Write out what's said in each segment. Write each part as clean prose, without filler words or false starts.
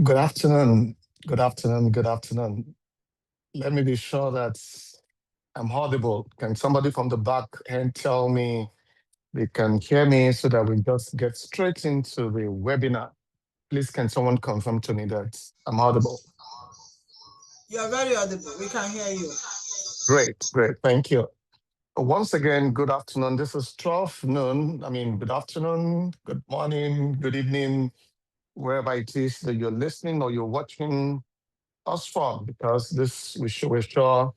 Good afternoon. Good afternoon. Good afternoon. Let me be sure that I'm audible. Can somebody from the back end tell me they can hear me so that we just get straight into the webinar? Please, can someone confirm to me that I'm audible? You are very audible. We can hear you. Great, great. Thank you. Once again, good afternoon. This is 12 noon. Good afternoon, good morning, good evening, wherever it is that you're listening or you're watching us from, because we're sure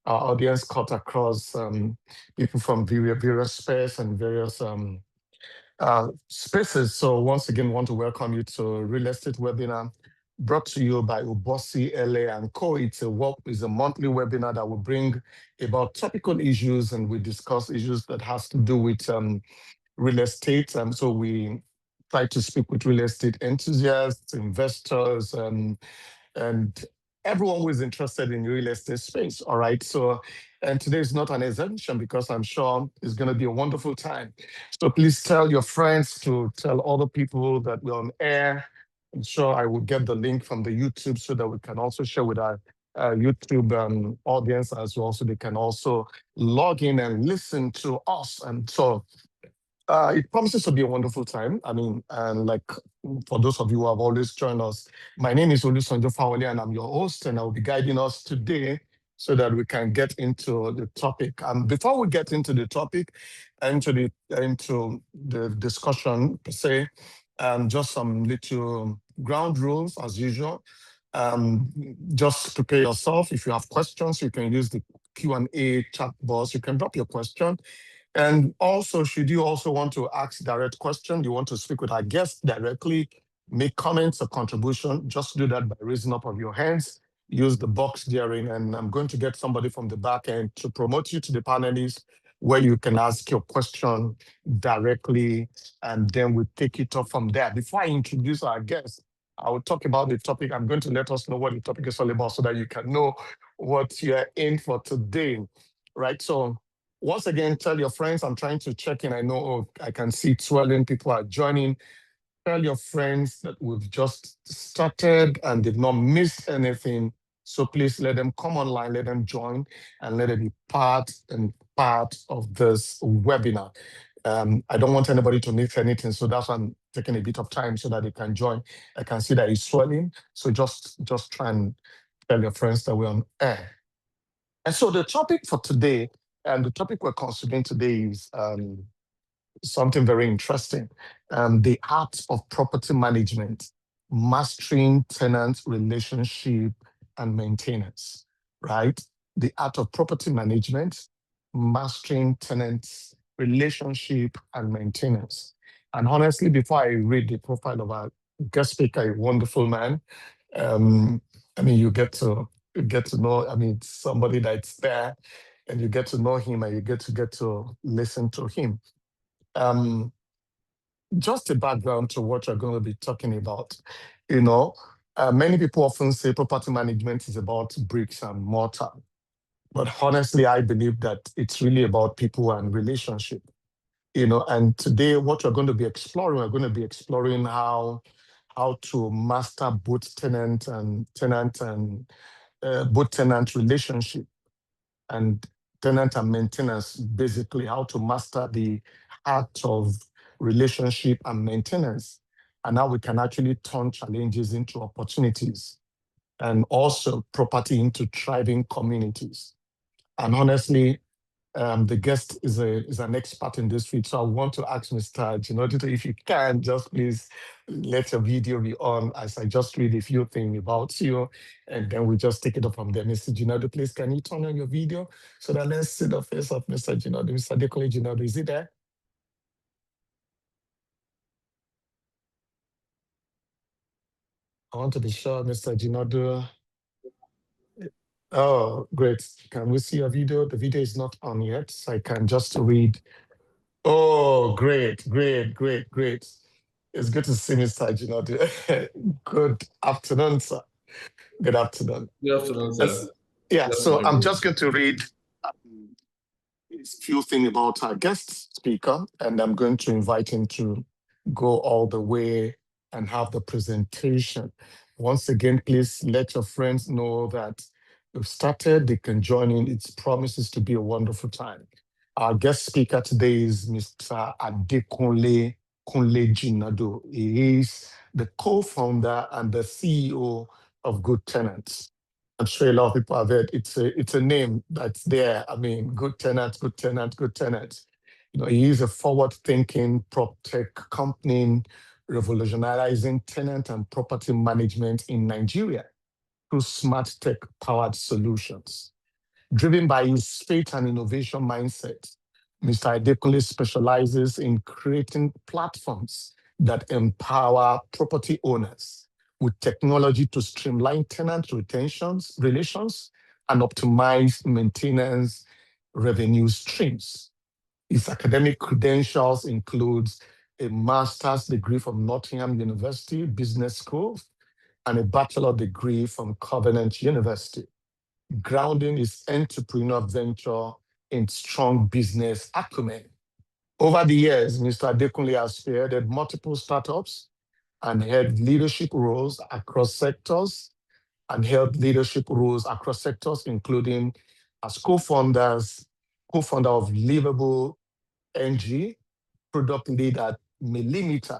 our audience cut across people from various space and various spaces. So once again, want to welcome you to Real Estate Webinar brought to you by Ubosi LA and Co. It's a monthly webinar that will bring about topical issues, and we discuss issues that has to do with real estate. So we try to speak with real estate enthusiasts, investors, and everyone who is interested in real estate space. All right. So, and today is not an exemption because I'm sure it's going to be a wonderful time. So please tell your friends to tell other people that we're on air. I'm sure I will get the link from the YouTube so that we can also share with our YouTube audience as well, so they can also log in and listen to us. And so it promises to be a wonderful time. And like for those of you who have always joined us, my name is Olusanjo Fawole, and I'm your host, and I'll be guiding us today so that we can get into the topic. And before we get into the topic, into the discussion per se, just some little ground rules as usual. Um, just prepare yourself. If you have questions, you can use the Q&A chat box. You can drop your question, and also, should you also want to ask direct question, you want to speak with our guests directly, make comments or contribution, just do that by raising up of your hands. Use the box therein, and I'm going to get somebody from the back end to promote you to the panelists where you can ask your question directly, and then we'll take it up from there. Before I introduce our guests, I will talk about the topic. I'm going to let us know what the topic is all about so that you can know what you're in for today. Right. So once again, tell your friends. I'm trying to check in. I know I can see swelling. People are joining. Tell your friends that we've just started and they've not missed anything. So please let them come online, let them join, and let them be part of this webinar. I don't want anybody to miss anything, so that's why I'm taking a bit of time so that they can join. I can see that it's swelling, so just try and tell your friends that we're on air. And so the topic for today, and the topic we're considering today is something very interesting. The art of property management, mastering tenant relationship and maintenance, right? The art of property management, mastering tenants relationship and maintenance. And honestly, before I read the profile of our guest speaker, a wonderful man, um, you get to know, somebody that's there, and you get to know him, and you get to listen to him. Um, just a background to what you're going to be talking about. You know, many people often say property management is about bricks and mortar, but honestly, I believe that it's really about people and relationship. And today, what we're going to be exploring how to master both both tenant relationship and tenant and maintenance, basically how to master the art of relationship and maintenance, and how we can actually turn challenges into opportunities, and also property into thriving communities. And honestly, the guest is an expert in this field. So I want to ask Mr. Jinodito, if you can, just please let your video be on as I just read a few things about you, and then we just take it up from there. Mr. Jinodito, please, can you turn on your video so that let's see the face of Mr. Jinodito? Mr. Dekole Jinodito, is he there? I want to be sure, Mr. Jinodito. Oh, great. Can we see your video? The video is not on yet, so I can just read. Oh, great, great, great, great. It's good to see Mr. Jinodi. Good afternoon, sir. Good afternoon. Good afternoon, Yes. sir. Yeah, Good so afternoon, I'm everyone. just going to read a few things about our guest speaker, and I'm going to invite him to go all the way and have the presentation. Once again, please let your friends know that we've started. They can join in. It promises to be a wonderful time. Our guest speaker today is Mr. Adekunle Kunle Jinado. He is the co-founder and the CEO of Good Tenants. I'm sure a lot of people have heard it's a name that's there. I mean, Good Tenants, Good Tenants, Good Tenants. He is a forward-thinking prop tech company revolutionizing tenant and property management in Nigeria through smart tech-powered solutions. Driven by his faith and innovation mindset, Mr. Adekunle specializes in creating platforms that empower property owners with technology to streamline tenant retentions, relations, and optimize maintenance revenue streams. His academic credentials includes a master's degree from Nottingham University Business School and a bachelor degree from Covenant University, grounding his entrepreneurial venture in strong business acumen. Over the years, Mr. Adekunle has spearheaded multiple startups and held leadership roles across sectors including as co-founder of Livable NG, product lead at Millimeter,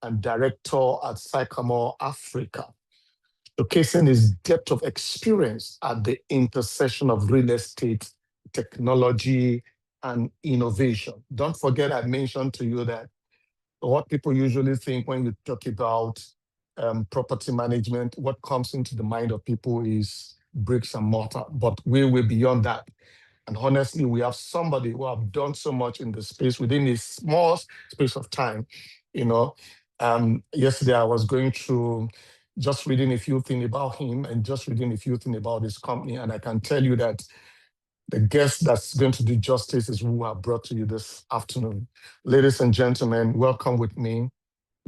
and director at Sycamore Africa, showcasing his depth of experience at the intersection of real estate, technology, and innovation. Don't forget, I mentioned to you that what people usually think when you talk about property management, what comes into the mind of people is bricks and mortar, but we're way beyond that. And honestly, we have somebody who have done so much in the space within a small space of time. You know, Yesterday I was going through just reading a few things about him and just reading a few things about his company, and I can tell you that the guest that's going to do justice is who I brought to you this afternoon. Ladies and gentlemen, welcome with me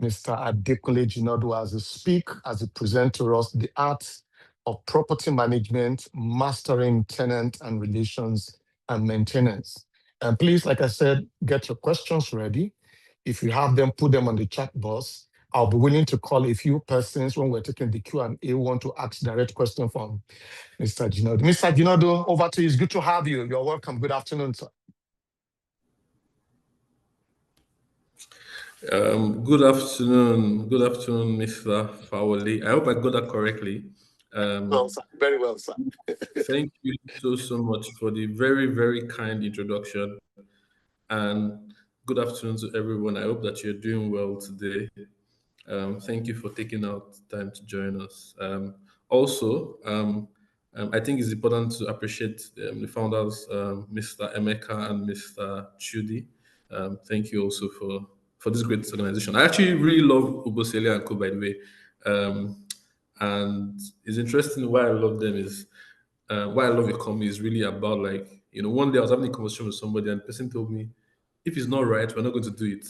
Mr. Adekunle Jinadu as he speak, as he present to us the art of property management, mastering tenant and relations and maintenance. And please, like I said, get your questions ready. If you have them, put them on the chat box. I'll be willing to call a few persons when we're taking the Q&A want to ask direct question from Mr. Jinadu. Mr. Jinadu, over to you. It's good to have you. You're welcome. Good afternoon, sir. Good afternoon, Mr. Fawoli. I hope I got that correctly. Well, sir. Very well, sir. Thank you so much for the very kind introduction, and good afternoon to everyone. I hope that you're doing well today. Thank you for taking out time to join us. I think it's important to appreciate the founders, Mr. Emeka and Mr. Chudi. Thank you also for this great organization. I actually really love Ubosele and Co, by the way. And it's interesting why I love them is why I love your company is really about like, one day I was having a conversation with somebody and the person told me, if it's not right, we're not going to do it.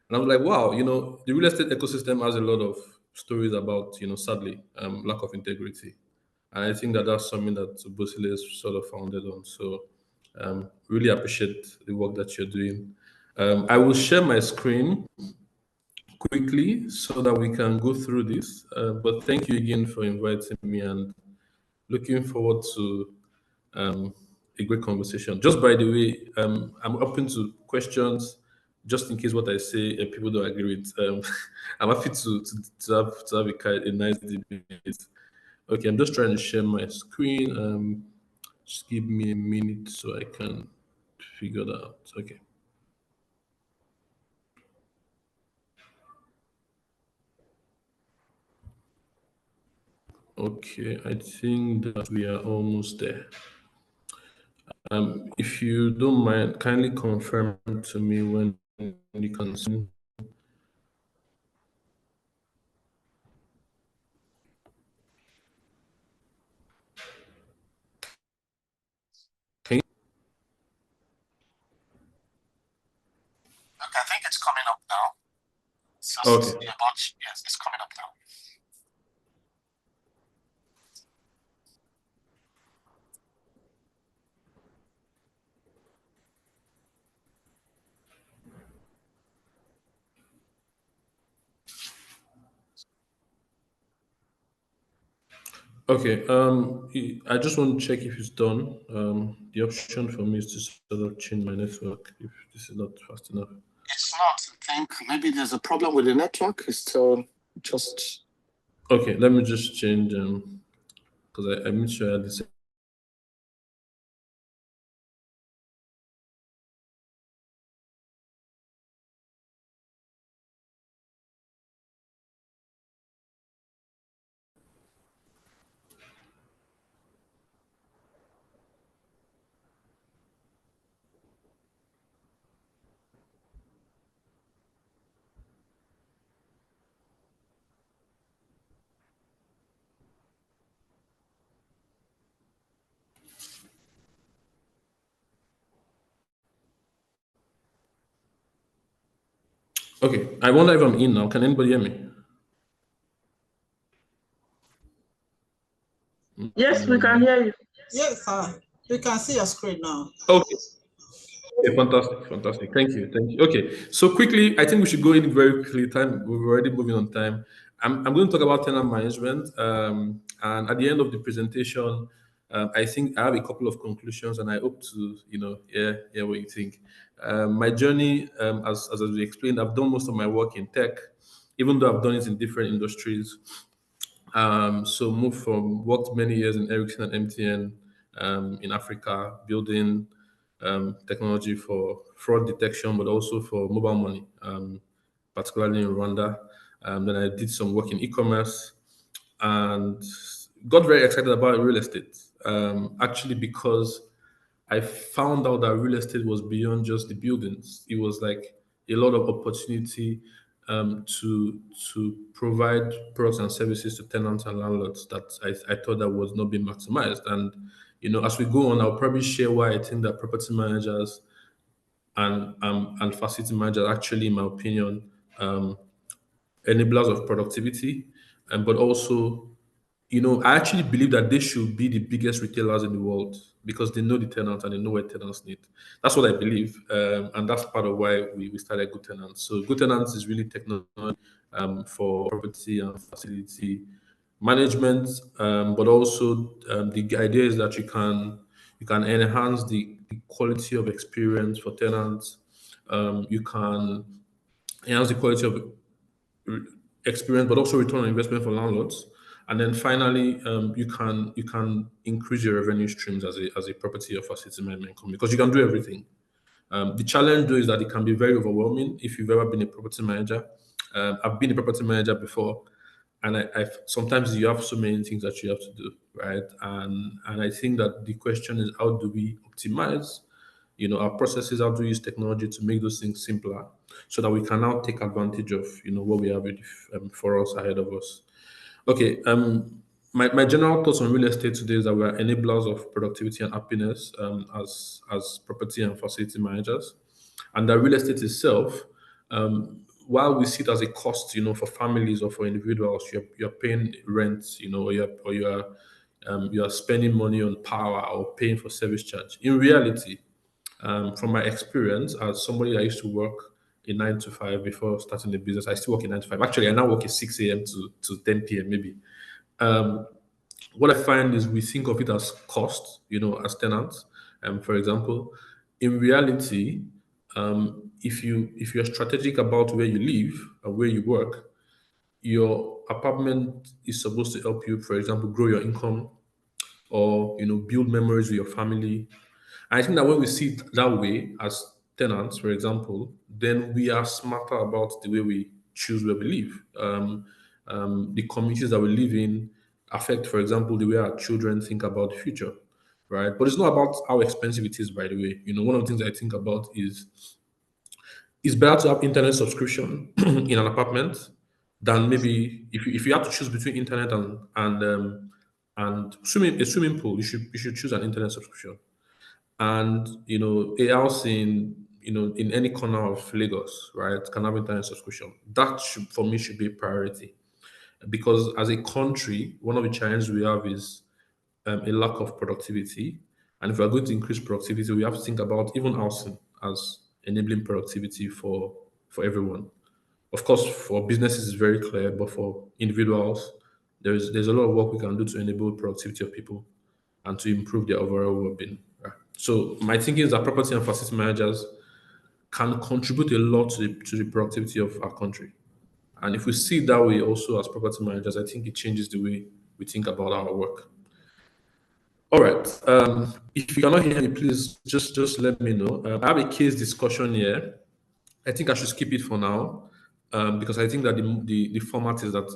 And I was like, wow, the real estate ecosystem has a lot of stories about, sadly, lack of integrity. And I think that that's something that Ubosele is sort of founded on. So really appreciate the work that you're doing. I will share my screen quickly so that we can go through this. But thank you again for inviting me and looking forward to um, a great conversation. Just by the way, I'm open to questions just in case what I say people don't agree with. I'm happy to have a nice debate. Okay, I'm just trying to share my screen. Just give me a minute so I can figure that out. Okay. Okay, I think that we are almost there. If you don't mind, kindly confirm to me when you can see. Can Okay, I think it's coming up now. It's just Okay. about, yes, it's coming up now. Okay. I just want to check if it's done. The option for me is to sort of change my network if this is not fast enough. It's not. I think maybe there's a problem with the network. It's still just. Okay, let me just change because I made sure I had this. Okay, I wonder if I'm in now. Can anybody hear me? Yes, we can hear you. Yes, sir. We can see your screen now. Okay. Okay, fantastic, fantastic. Thank you, thank you. Okay, so quickly, I think we should go in very quickly. Time we're already moving on time. I'm going to talk about tenant management, and at the end of the presentation, I think I have a couple of conclusions, and I hope to, hear what you think. My journey, as we explained, I've done most of my work in tech, even though I've done it in different industries. So moved from worked many years in Ericsson and MTN in Africa, building technology for fraud detection, but also for mobile money, particularly in Rwanda. Then I did some work in e-commerce and got very excited about real estate. Actually, because I found out that real estate was beyond just the buildings. It was like a lot of opportunity to provide products and services to tenants and landlords that I thought that was not being maximized. And as we go on, I'll probably share why I think that property managers and facility managers actually, in my opinion, um, enablers of productivity, but also I actually believe that they should be the biggest retailers in the world because they know the tenants and they know what tenants need. That's what I believe, and that's part of why we started Good Tenants. So Good Tenants is really technology for property and facility management, but also the idea is that you can enhance the quality of experience for tenants. You can enhance the quality of re- experience, but also return on investment for landlords. And then finally, you can increase your revenue streams as a property or facility management company because you can do everything. The challenge though is that it can be very overwhelming if you've ever been a property manager. I've been a property manager before, and I've sometimes you have so many things that you have to do, right? And I think that the question is how do we optimize, our processes, how to use technology to make those things simpler, so that we can now take advantage of what we have for us ahead of us. Okay. My general thoughts on real estate today is that we are enablers of productivity and happiness as property and facility managers, and that real estate itself, while we see it as a cost, for families or for individuals, you're paying rent, or you're spending money on power or paying for service charge. In reality, from my experience as somebody that used to work a 9 to 5 before starting the business, I still work in 9 to 5. Actually, I now work at 6 a.m. to 10 p.m. maybe. What I find is we think of it as cost, as tenants. For example, in reality, if you're strategic about where you live and where you work, your apartment is supposed to help you, for example, grow your income or build memories with your family. I think that when we see it that way as tenants, for example, then we are smarter about the way we choose where we live. The communities that we live in affect, for example, the way our children think about the future, right? But it's not about how expensive it is, by the way. One of the things I think about is it's better to have internet subscription in an apartment than maybe if you have to choose between internet and a swimming pool, you should choose an internet subscription. And a house in any corner of Lagos, right, can have internet subscription. That should, for me, should be a priority because as a country, one of the challenges we have is a lack of productivity. And if we are going to increase productivity, we have to think about even housing as enabling productivity for everyone. Of course, for businesses, it's very clear, but for individuals, there's a lot of work we can do to enable productivity of people and to improve their overall well-being. Right? So my thinking is that property and facility managers can contribute a lot to the productivity of our country. And if we see it that way also as property managers, I think it changes the way we think about our work. All right. If you cannot hear me, please just let me know. I have a case discussion here. I think I should skip it for now because I think that the format is that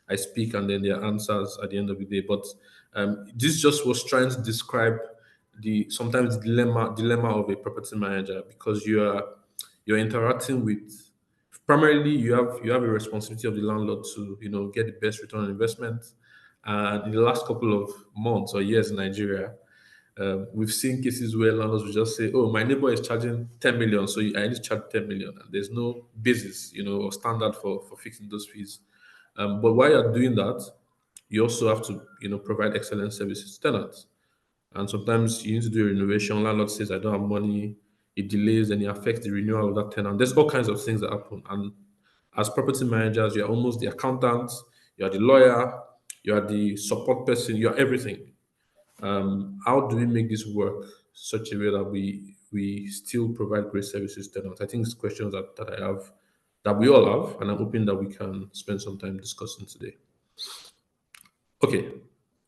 I speak and then there are answers at the end of the day. But this just was trying to describe the sometimes dilemma of a property manager because you're interacting with primarily you have a responsibility of the landlord to get the best return on investment. And in the last couple of months or years in Nigeria, we've seen cases where landlords will just say, "Oh, my neighbor is charging 10 million, so I need to charge 10 million," and there's no basis, or standard for fixing those fees. But while you're doing that, you also have to, provide excellent services to tenants. And sometimes you need to do a renovation. Landlord says, "I don't have money." It delays and it affects the renewal of that tenant. There's all kinds of things that happen. And as property managers, you're almost the accountant, you're the lawyer, you're the support person, you're everything. How do we make this work such a way that we still provide great services to tenants? I think it's questions that I have, that we all have, and I'm hoping that we can spend some time discussing today. Okay,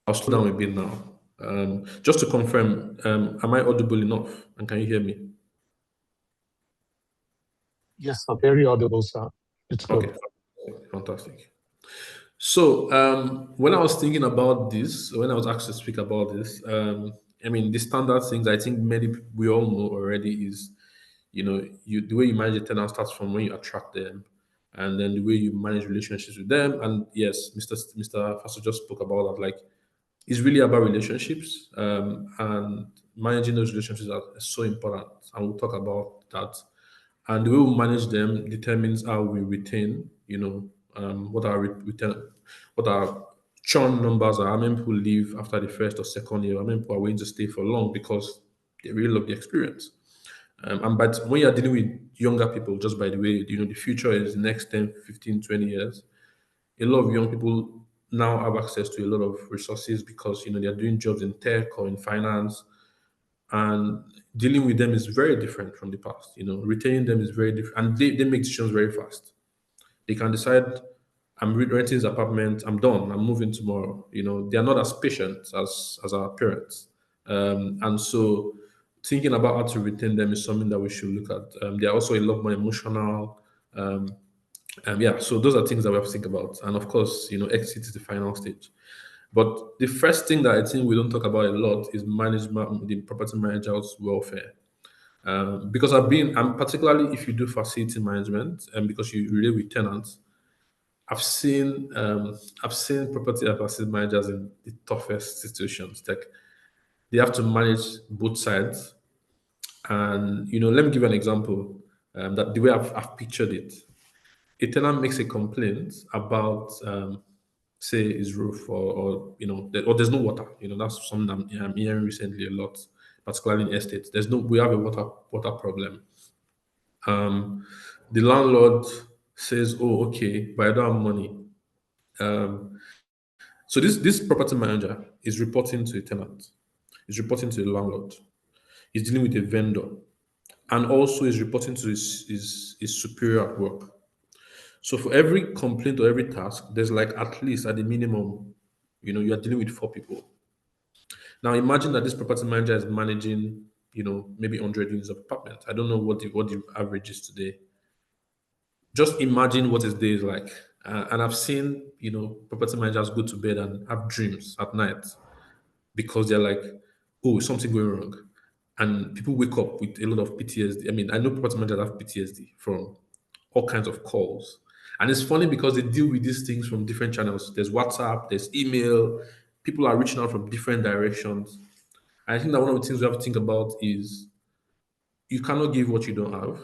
I'll slow down a bit now. Just to confirm, am I audible enough? And can you hear me? Yes, sir. Very audible, sir. It's good. Okay, fantastic. So when I was thinking about this, when I was asked to speak about this, the standard things I think we all know already is, the way you manage a tenant starts from when you attract them, and then the way you manage relationships with them. And yes, Mr. Faso just spoke about that. Like, it's really about relationships, and managing those relationships are so important. And we'll talk about that. And the way we manage them determines how we retain, what our what our churn numbers are. How many people leave after the first or second year? How many people are willing to stay for long because they really love the experience? But when you're dealing with younger people, just by the way, the future is the next 10, 15, 20 years. A lot of young people now have access to a lot of resources because, they're doing jobs in tech or in finance, and dealing with them is very different from the past. Retaining them is very different, and they make decisions very fast. They can decide, I'm renting this apartment, I'm done, I'm moving tomorrow. They are not as patient as our parents. And so thinking about how to retain them is something that we should look at. They are also a lot more emotional. So those are things that we have to think about. And of course, exit is the final stage. But the first thing that I think we don't talk about a lot is management, the property manager's welfare. Because I'm particularly if you do facility management and because you relate with tenants, I've seen property and facility managers in the toughest situations. Like they have to manage both sides. And let me give you an example. That the way I've pictured it. A tenant makes a complaint about say his roof or there's no water. That's something I'm hearing recently a lot, particularly in estates. We have a water problem. The landlord says, "Oh, okay, but I don't have money." So this property manager is reporting to a tenant, is reporting to the landlord, he's dealing with a vendor, and also is reporting to his superior at work. So for every complaint or every task, there's like at least at the minimum, you are dealing with 4 people. Now imagine that this property manager is managing, maybe 100 units of apartment. I don't know what the average is today. Just imagine what his day is like. And I've seen, property managers go to bed and have dreams at night because they're like, "Oh, is something going wrong?" And people wake up with a lot of PTSD. I mean, I know property managers have PTSD from all kinds of calls. And it's funny because they deal with these things from different channels. There's WhatsApp, there's email, people are reaching out from different directions. And I think that one of the things we have to think about is you cannot give what you don't have.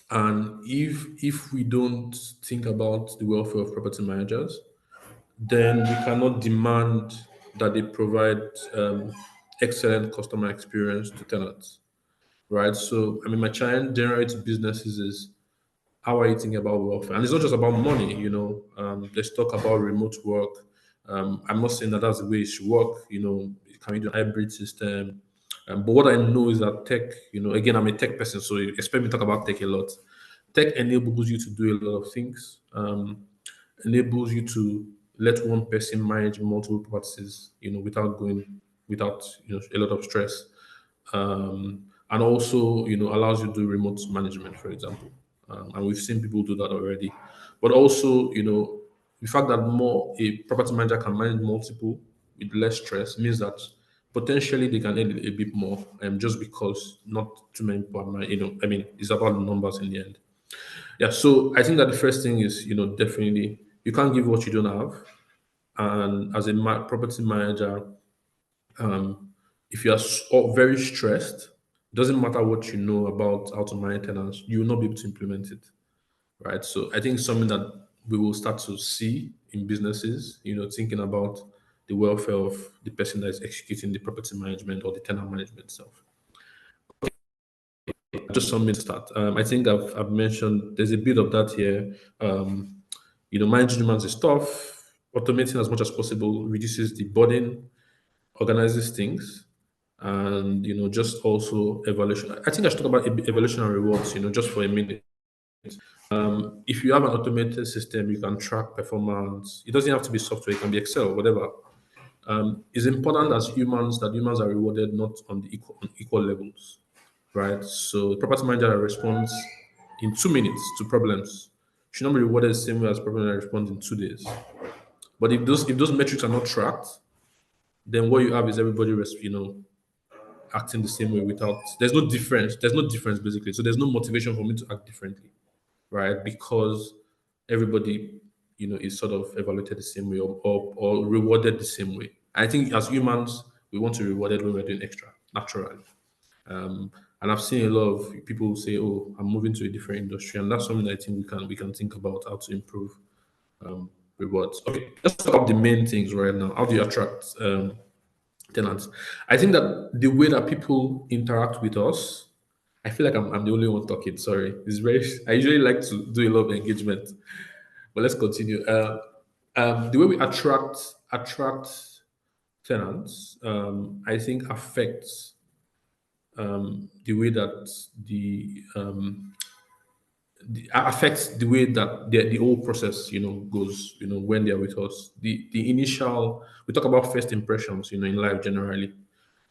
And if we don't think about the welfare of property managers, then we cannot demand that they provide excellent customer experience to tenants, right? So, my challenge generally to businesses is how are you thinking about welfare? And it's not just about money, let's talk about remote work. I'm not saying that that's the way it should work. Can we do a hybrid system? But what I know is that tech, again, I'm a tech person, so you expect me to talk about tech a lot. Tech enables you to do a lot of things, enables you to let one person manage multiple properties, without a lot of stress, and also allows you to do remote management, for example, and we've seen people do that already. But also, the fact that more a property manager can manage multiple with less stress means that potentially they can earn a bit more, just because not too many people are, I mean, it's about the numbers in the end. Yeah, so I think that the first thing is, definitely you can't give what you don't have. And as a property manager, if you are very stressed, it doesn't matter what you know about how to manage tenants, you will not be able to implement it, right? So I think it's something that we will start to see in businesses, thinking about the welfare of the person that is executing the property management or the tenant management itself. Just something to start. I think I've mentioned there's a bit of that here. Managing humans is tough. Automating as much as possible reduces the burden, organizes things, and just also evaluation. I think I should talk about evaluation and rewards. Just for a minute. If you have an automated system, you can track performance. It doesn't have to be software; it can be Excel, whatever. It's important as humans that humans are rewarded not on equal levels, right? So the property manager that responds in 2 minutes to problems should not be rewarded the same way as property manager that responds in 2 days. But if those metrics are not tracked, then what you have is everybody acting the same way without there's no difference basically. So there's no motivation for me to act differently, right? Because everybody is sort of evaluated the same way, or rewarded the same way. I think as humans we want to be rewarded when we're doing extra naturally. And I've seen a lot of people say, "Oh, I'm moving to a different industry," and that's something I think we can think about how to improve rewards. Okay, let's talk about the main things right now. How do you attract tenants? I think that the way that people interact with us, I feel like I'm the only one talking. Sorry, it's very. I usually like to do a lot of engagement, but let's continue. The way we attract tenants, I think affects the way that affects the way that the whole process goes when they're with us. The initial, we talk about first impressions in life generally.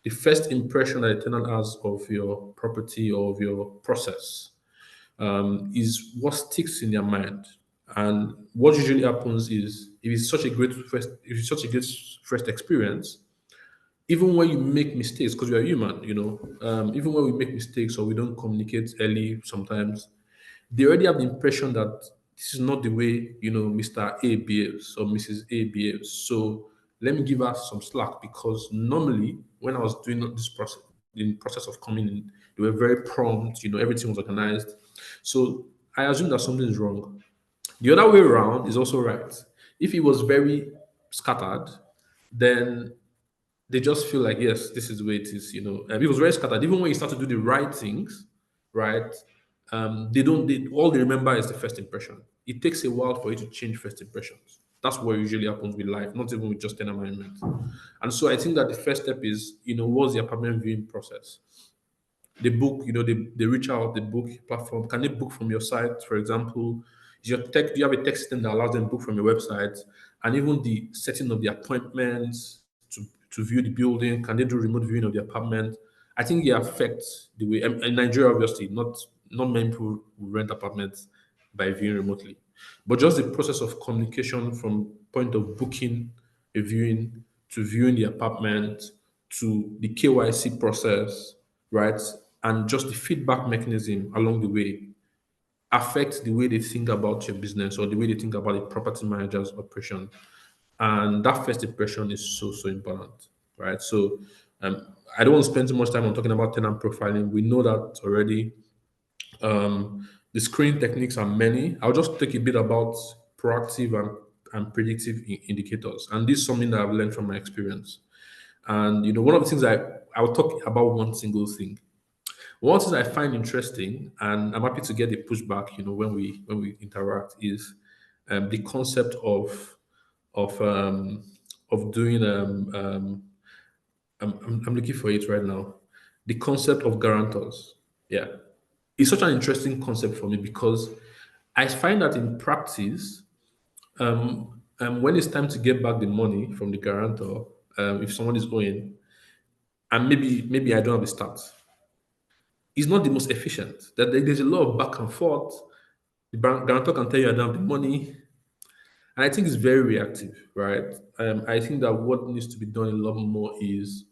The first impression that a tenant has of your property or of your process is what sticks in their mind. And what usually happens is, if it's such a great first experience, even when you make mistakes, because we are human, even when we make mistakes or we don't communicate early sometimes, they already have the impression that this is not the way Mr. A behaves or Mrs. A behaves. So let me give her some slack, because normally when I was doing this process, in process of coming in, they were very prompt. Everything was organized. So I assume that something is wrong. The other way around is also right. If he was very scattered, then they just feel like, yes, this is the way it is. And it was very scattered. Even when you start to do the right things, right, they don't. All they remember is the first impression. It takes a while for you to change first impressions. That's what usually happens with life, not even with just tenant management. And so I think that the first step is, what's the apartment viewing process? They book, they reach out, they book platform. Can they book from your site, for example? Do you have a tech system that allows them to book from your website? And even the setting of the appointments to view the building, can they do remote viewing of the apartment? I think it affects the way, in Nigeria, obviously, not many people will rent apartments by viewing remotely. But just the process of communication from point of booking a viewing to viewing the apartment to the KYC process, right? And just the feedback mechanism along the way affects the way they think about your business or the way they think about a property manager's operation. And that first impression is so, so important, right? So I don't want to spend too much time on talking about tenant profiling. We know that already. The screening techniques are many. I'll just take a bit about proactive and predictive indicators. And this is something that I've learned from my experience. And one of the things I'll talk about one single thing. One thing I find interesting, and I'm happy to get the pushback, when we interact, is the concept of um, of doing I'm looking for it right now. The concept of guarantors. Yeah. It's such an interesting concept for me because I find that in practice, when it's time to get back the money from the guarantor, if someone is owing, and maybe I don't have the stats, it's not the most efficient. That there's a lot of back and forth. The guarantor can tell you I don't have the money, and I think it's very reactive, right? I think that what needs to be done a lot more is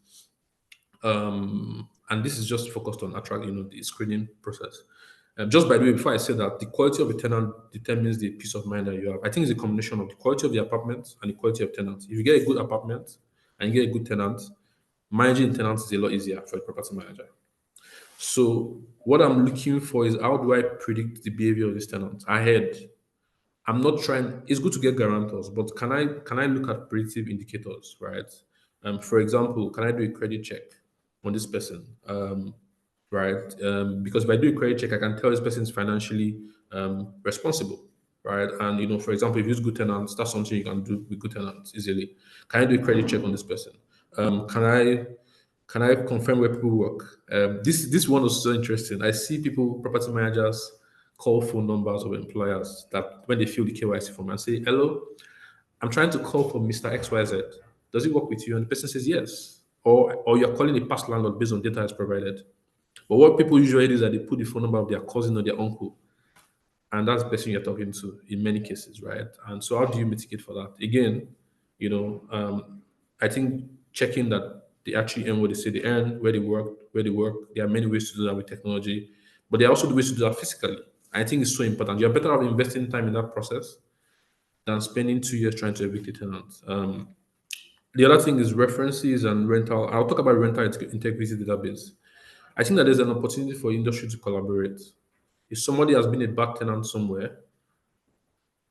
and this is just focused on attract, the screening process. Just by the way, before I say that, the quality of a tenant determines the peace of mind that you have. I think it's a combination of the quality of the apartment and the quality of tenants. If you get a good apartment and you get a good tenant, managing tenants is a lot easier for a property manager. So what I'm looking for is how do I predict the behavior of this tenant ahead? I'm not trying. It's good to get guarantors, but can I look at predictive indicators, right? For example, can I do a credit check on this person, right? Because if I do a credit check, I can tell this person is financially responsible, right? And for example, if you use good tenants, that's something you can do with good tenants easily. Can I do a credit check on this person? Can I confirm where people work? This one was so interesting. I see people, property managers, call phone numbers of employers that when they fill the KYC form and say, "Hello, I'm trying to call for Mr. XYZ. Does he work with you?" And the person says yes. Or you're calling a past landlord based on data that's provided. But what people usually do is that they put the phone number of their cousin or their uncle, and that's the person you're talking to in many cases, right? And so, how do you mitigate for that? Again, I think checking that they actually earn what they say they earn, where they work. There are many ways to do that with technology, but there are also the ways to do that physically. I think it's so important. You're better off investing time in that process than spending 2 years trying to evict a tenant. The other thing is references and rental. I'll talk about rental integrity database. I think that there's an opportunity for industry to collaborate. If somebody has been a bad tenant somewhere,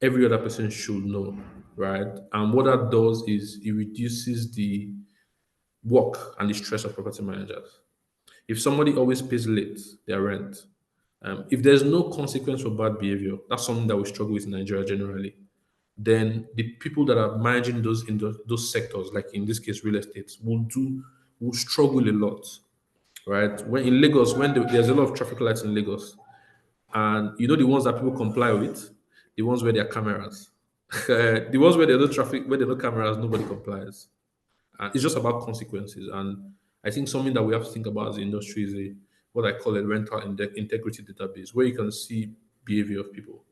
every other person should know, right? And what that does is it reduces the work and the stress of property managers. If somebody always pays late their rent, if there's no consequence for bad behavior, that's something that we struggle with in Nigeria generally. Then the people that are managing those sectors, like in this case real estate, will struggle a lot, right? When in Lagos, there's a lot of traffic lights in Lagos, and the ones that people comply with, the ones where there are cameras, the ones where there are no traffic, where there are no cameras, nobody complies. It's just about consequences. And I think something that we have to think about as an industry is what I call a rental integrity database, where you can see behavior of people.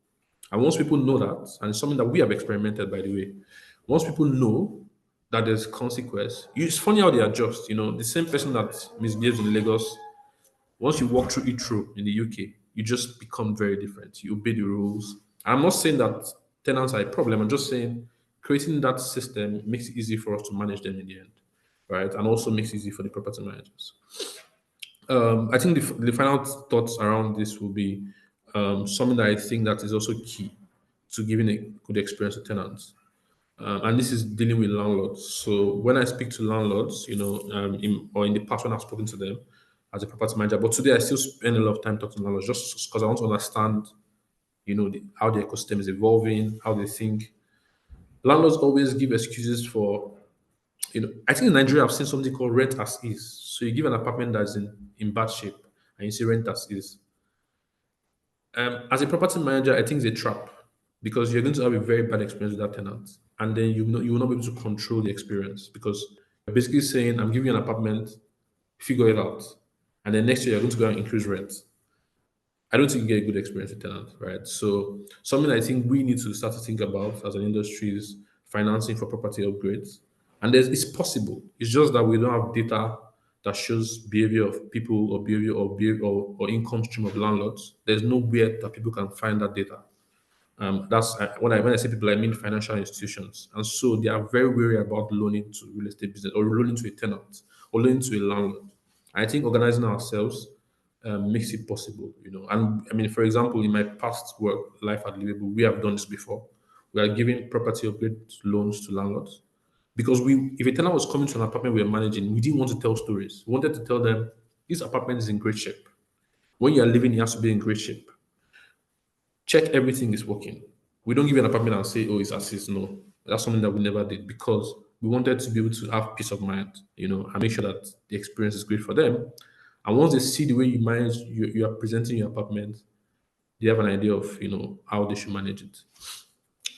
And once people know that, and it's something that we have experimented, by the way, once people know that there's consequence, it's funny how they adjust. The same person that misbehaves in Lagos, once you walk through it through in the UK, you just become very different. You obey the rules. I'm not saying that tenants are a problem. I'm just saying creating that system makes it easy for us to manage them in the end, right? And also makes it easy for the property managers. I think the final thoughts around this will be something that I think that is also key to giving a good experience to tenants. And this is dealing with landlords. So when I speak to landlords, in the past when I've spoken to them as a property manager, but today I still spend a lot of time talking to landlords just because I want to understand, how the ecosystem is evolving, how they think. Landlords always give excuses for, I think in Nigeria I've seen something called rent as is. So you give an apartment that's in bad shape and you say rent as is. As a property manager, I think it's a trap because you're going to have a very bad experience with that tenant, and then you will not be able to control the experience because you're basically saying, "I'm giving you an apartment, figure it out," and then next year you're going to go and increase rent. I don't think you get a good experience with tenants, right? So something I think we need to start to think about as an industry is financing for property upgrades. And it's possible. It's just that we don't have data that shows behavior of people or behavior or income stream of landlords. There's nowhere that people can find that data. That's when I say people, I mean financial institutions, and so they are very wary about loaning to real estate business or loaning to a tenant or loaning to a landlord. I think organizing ourselves makes it possible, And I mean, for example, in my past work life at Livable, we have done this before. We are giving property upgrade loans to landlords because if a tenant was coming to an apartment we are managing, we didn't want to tell stories. We wanted to tell them this apartment is in great shape. when you are living, it has to be in great shape. Check everything is working. We don't give you an apartment and say, oh, it's assist. No, that's something that we never did because we wanted to be able to have peace of mind, and make sure that the experience is great for them. And once they see the way you are presenting your apartment, they have an idea of, how they should manage it.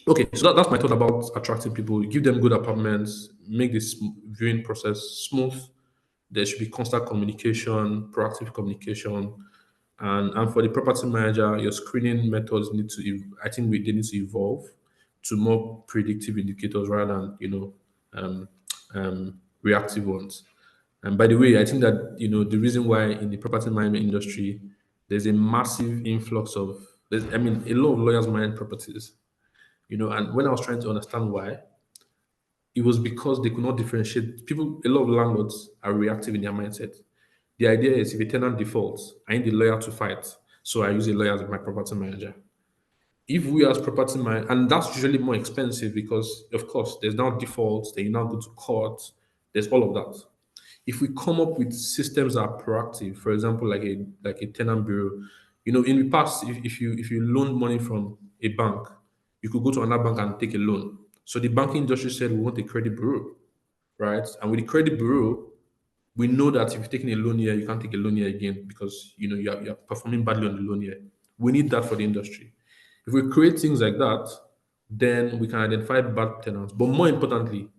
Okay, so that's my thought about attracting people. Give them good apartments, make this viewing process smooth. There should be constant communication, proactive communication, and for the property manager, your screening methods need to. I think they need to evolve to more predictive indicators rather than reactive ones. And by the way, I think that the reason why in the property management industry there's a massive influx of. I mean, a lot of lawyers manage properties. And when I was trying to understand why, it was because they could not differentiate people. A lot of landlords are reactive in their mindset. The idea is if a tenant defaults, I need the lawyer to fight. So I use a lawyer as my property manager. If we as property manager, and that's usually more expensive because, of course, there's now defaults, then you now go to court, there's all of that. If we come up with systems that are proactive, for example, like a tenant bureau, in the past, if you loaned money from a bank, you could go to another bank and take a loan. So the banking industry said we want a credit bureau, right? And with the credit bureau, we know that if you're taking a loan here, you can't take a loan here again because you're performing badly on the loan here. We need that for the industry. If we create things like that, then we can identify bad tenants. But more importantly,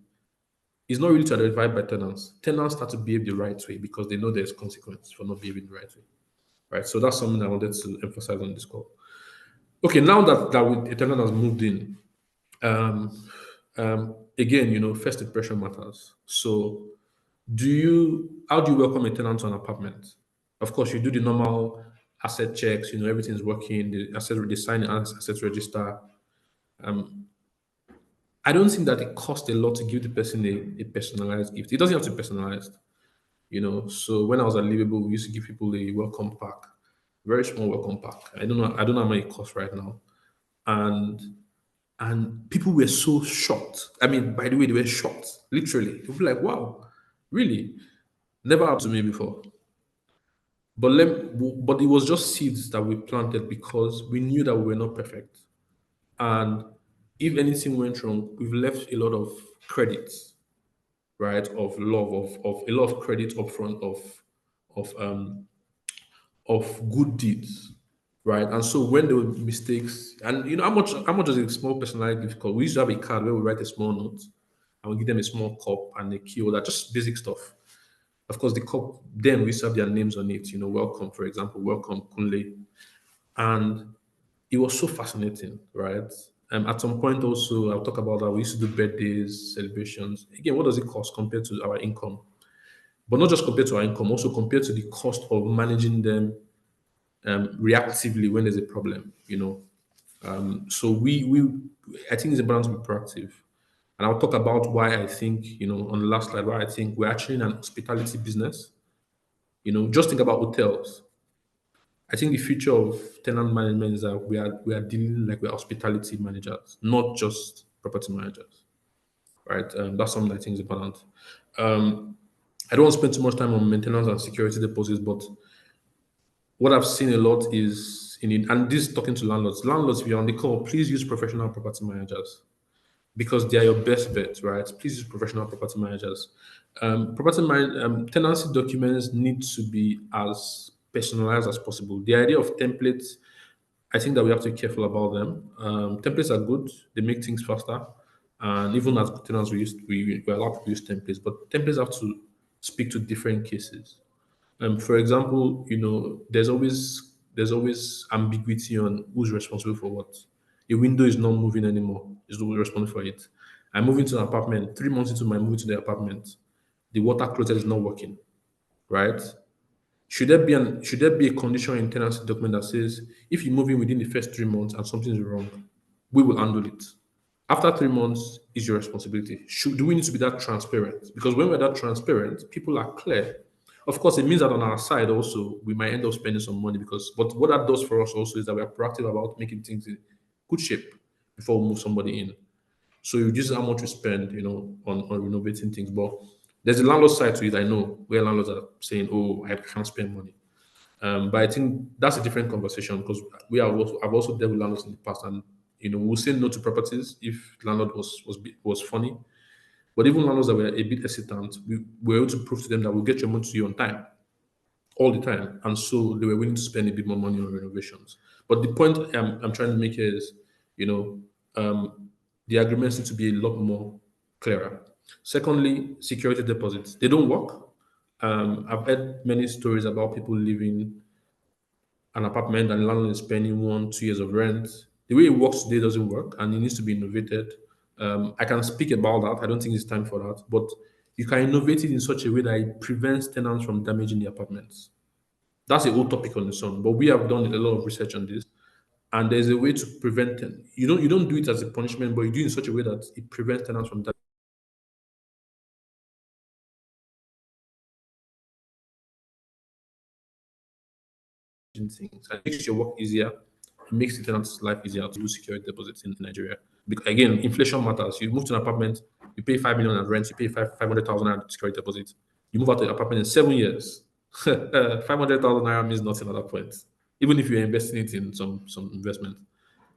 it's not really to identify bad tenants. Tenants start to behave the right way because they know there's consequence for not behaving the right way. Right. So that's something I wanted to emphasize on this call. Okay, now that a tenant has moved in, um, again, first impression matters. So how do you welcome a tenant to an apartment? Of course, you do the normal asset checks, everything's working, they sign the asset register. I don't think that it costs a lot to give the person a personalized gift. It doesn't have to be personalized, So when I was at Livable, we used to give people a welcome pack, very small welcome pack. I don't know how many it costs right now. And people were so shocked. I mean, by the way, they were shocked, literally. They were like, wow, really? Never happened to me before. But it was just seeds that we planted because we knew that we were not perfect. And if anything went wrong, we've left a lot of credits, right? Of love, of a lot of credit upfront of good deeds, right? And so when there were mistakes, and how much is a small personality gift card? We used to have a card where we write a small note and we give them a small cup and a key holder, just basic stuff. Of course, the cup, then we used to have their names on it, welcome, for example, welcome, Kunle. And it was so fascinating, right? At some point also, I'll talk about that. We used to do birthdays, celebrations. Again, what does it cost compared to our income? But not just compared to our income, also compared to the cost of managing them reactively when there's a problem, So I think it's important to be proactive. And I'll talk about why I think, on the last slide, why I think we're actually in an hospitality business. Just think about hotels. I think the future of tenant management is that we are dealing like we're hospitality managers, not just property managers, right? That's something I think is important. I don't want to spend too much time on maintenance and security deposits, but what I've seen a lot is and this is talking to landlords. Landlords, if you're on the call, please use professional property managers because they are your best bet, right? Please use professional property managers. Tenancy documents need to be as personalized as possible. The idea of templates, I think that we have to be careful about them. Templates are good; they make things faster, and even as tenants, we're allowed to use templates, but templates have to speak to different cases. For example, there's always ambiguity on who's responsible for what. A window is not moving anymore. Is who's responsible for it. I move into an apartment. 3 months into my move to the apartment, the water closet is not working. Right? Should there be a condition in tenancy document that says if you move in within the first 3 months and something is wrong, we will handle it. After 3 months is your responsibility. Do we need to be that transparent? Because when we're that transparent, people are clear. Of course, it means that on our side also we might end up spending some money but what that does for us also is that we are proactive about making things in good shape before we move somebody in. So you reduce how much we spend, on renovating things. But there's a landlord side to it. I know where landlords are saying, "Oh, I can't spend money." But I think that's a different conversation because I've also dealt with landlords in the past, and we'll say no to properties if landlord was funny. But even landlords that were a bit hesitant, we were able to prove to them that we'll get your money to you on time, all the time, and so they were willing to spend a bit more money on renovations. But the point I'm trying to make here is, you know, the agreements need to be a lot more clearer. Secondly, security deposits, they don't work. I've heard many stories about people living an apartment and the landlord is spending 1, 2 years of rent. The way it works today doesn't work and it needs to be innovated. I can speak about that. I don't think it's time for that, but you can innovate it in such a way that it prevents tenants from damaging the apartments. That's a whole topic on its own, but we have done a lot of research on this, and there's a way to prevent it. You don't do it as a punishment, but you do it in such a way that it prevents tenants from things. It makes your work easier. It makes the tenant's life easier to do security deposits in Nigeria. Because again, inflation matters. You move to an apartment, you pay 5 million in rent, you pay 500,000 naira security deposit. You move out to the apartment in 7 years. 500,000 naira means nothing at that point. Even if you're investing it in some investment,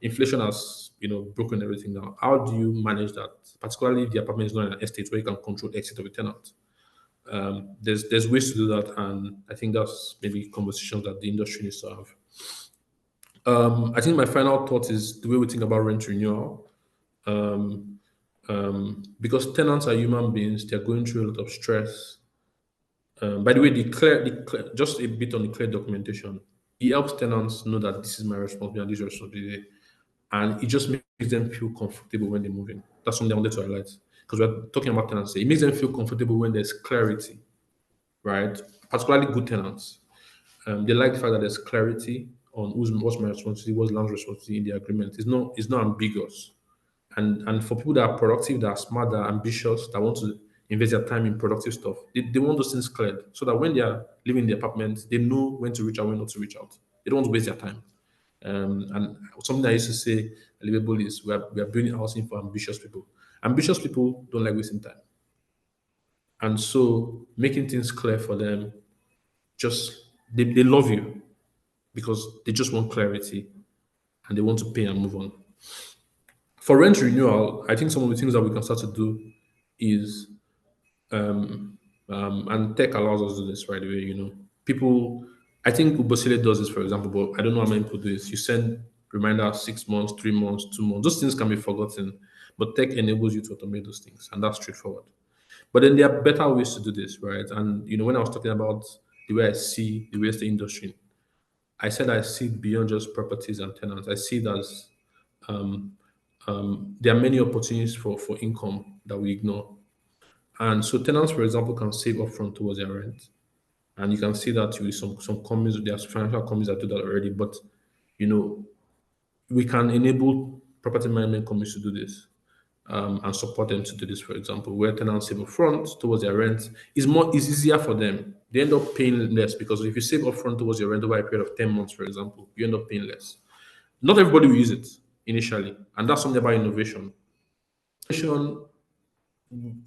inflation has broken everything down. How do you manage that? Particularly if the apartment is not in an estate where you can control exit of a tenant. There's ways to do that, and I think that's maybe conversations that the industry needs to have. I think my final thought is the way we think about rent renewal. Because tenants are human beings, they're going through a lot of stress. By the way, just a bit on the clear documentation. It helps tenants know that this is my responsibility and this is your responsibility, and it just makes them feel comfortable when they're moving. That's something I wanted to highlight because we're talking about tenants. It makes them feel comfortable when there's clarity, right? Particularly good tenants. They like the fact that there's clarity on what's my responsibility, what's land's responsibility in the agreement. It's not ambiguous. And for people that are productive, that are smart, that are ambitious, that want to invest their time in productive stuff, they want those things cleared so that when they are living in the apartment, they know when to reach out, when not to reach out. They don't want to waste their time. And something I used to say a little bit is we are building housing for ambitious people. Ambitious people don't like wasting time. And so making things clear for them, just they love you because they just want clarity and they want to pay and move on. For rent renewal, I think some of the things that we can start to do is and tech allows us to do this right away. People. I think Ubosile does this, for example, but I don't know how many people do this. You send reminders 6 months, 3 months, 2 months. Those things can be forgotten, but tech enables you to automate those things, and that's straightforward. But then there are better ways to do this, right? And when I was talking about the way I see the real estate industry, I said I see it beyond just properties and tenants. I see it as there are many opportunities for income that we ignore. And so tenants, for example, can save upfront towards their rent. And you can see that with some companies, there's financial companies that do that already. But you know, we can enable property management companies to do this and support them to do this, for example, where tenants save upfront towards their rent is easier for them. They end up paying less because if you save upfront towards your rent over a period of 10 months, for example, you end up paying less. Not everybody will use it initially, and that's something about innovation. Innovation,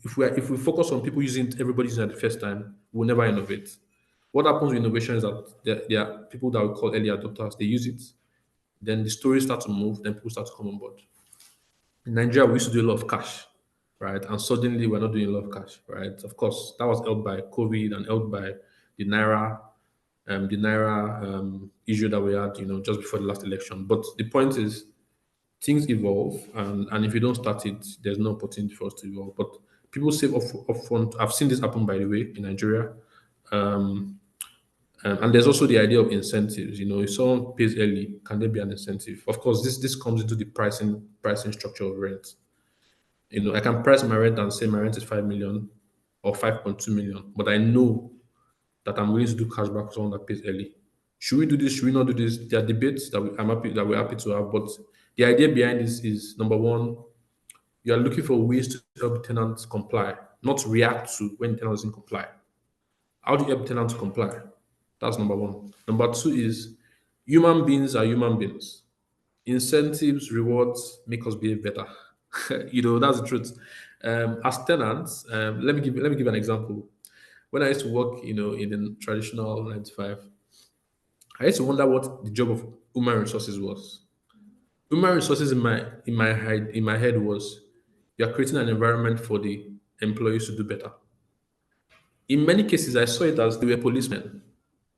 if we focus on people using it, everybody using it at the first time, we'll never innovate. What happens with innovation is that there are people that we call early adopters. They use it, then the stories start to move, then people start to come on board. In Nigeria, we used to do a lot of cash, right? And suddenly we're not doing a lot of cash, right? Of course, that was helped by COVID and helped by the naira issue that we had, just before the last election. But the point is, things evolve, and if you don't start it, there's no opportunity for us to evolve. But people save upfront. I've seen this happen, by the way, in Nigeria. And there's also the idea of incentives. If someone pays early, can there be an incentive? Of course, this comes into the pricing structure of rent. I can price my rent and say my rent is 5 million or 5.2 million, but I know that I'm willing to do cashback for someone that pays early. Should we do this? Should we not do this? There are debates we're happy to have, but the idea behind this is number one, you are looking for ways to help tenants comply, not react to when tenants doesn't comply. How do you help tenants comply? That's number one. Number two is human beings are human beings. Incentives, rewards make us behave better. That's the truth. As tenants, let me give an example. When I used to work, in the traditional 9 to 5, I used to wonder what the job of human resources was. Human resources in my head was you're creating an environment for the employees to do better. In many cases, I saw it as they were policemen,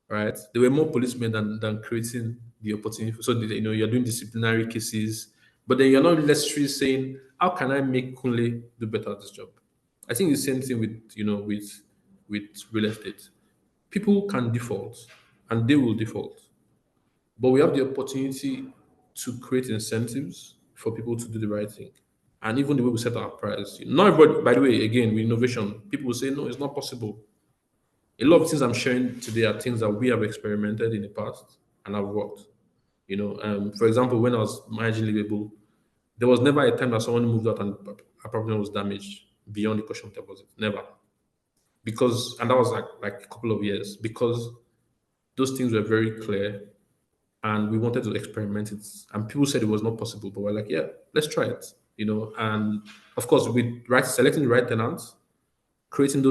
right? They were more policemen than creating the opportunity. So you're doing disciplinary cases, but then you're not necessarily saying, how can I make Kunle do better at this job? I think the same thing with real estate. People can default and they will default. But we have the opportunity to create incentives for people to do the right thing. And even the way we set our price. Not everybody, by the way, again, with innovation, people will say, no, it's not possible. A lot of things I'm sharing today are things that we have experimented in the past and have worked. For example, when I was managing Livable, there was never a time that someone moved out and a property was damaged beyond the caution deposit. Never. Because, and that was like a couple of years, because those things were very clear and we wanted to experiment it. And people said it was not possible, but we're like, yeah, let's try it. And of course, with selecting the right tenants, creating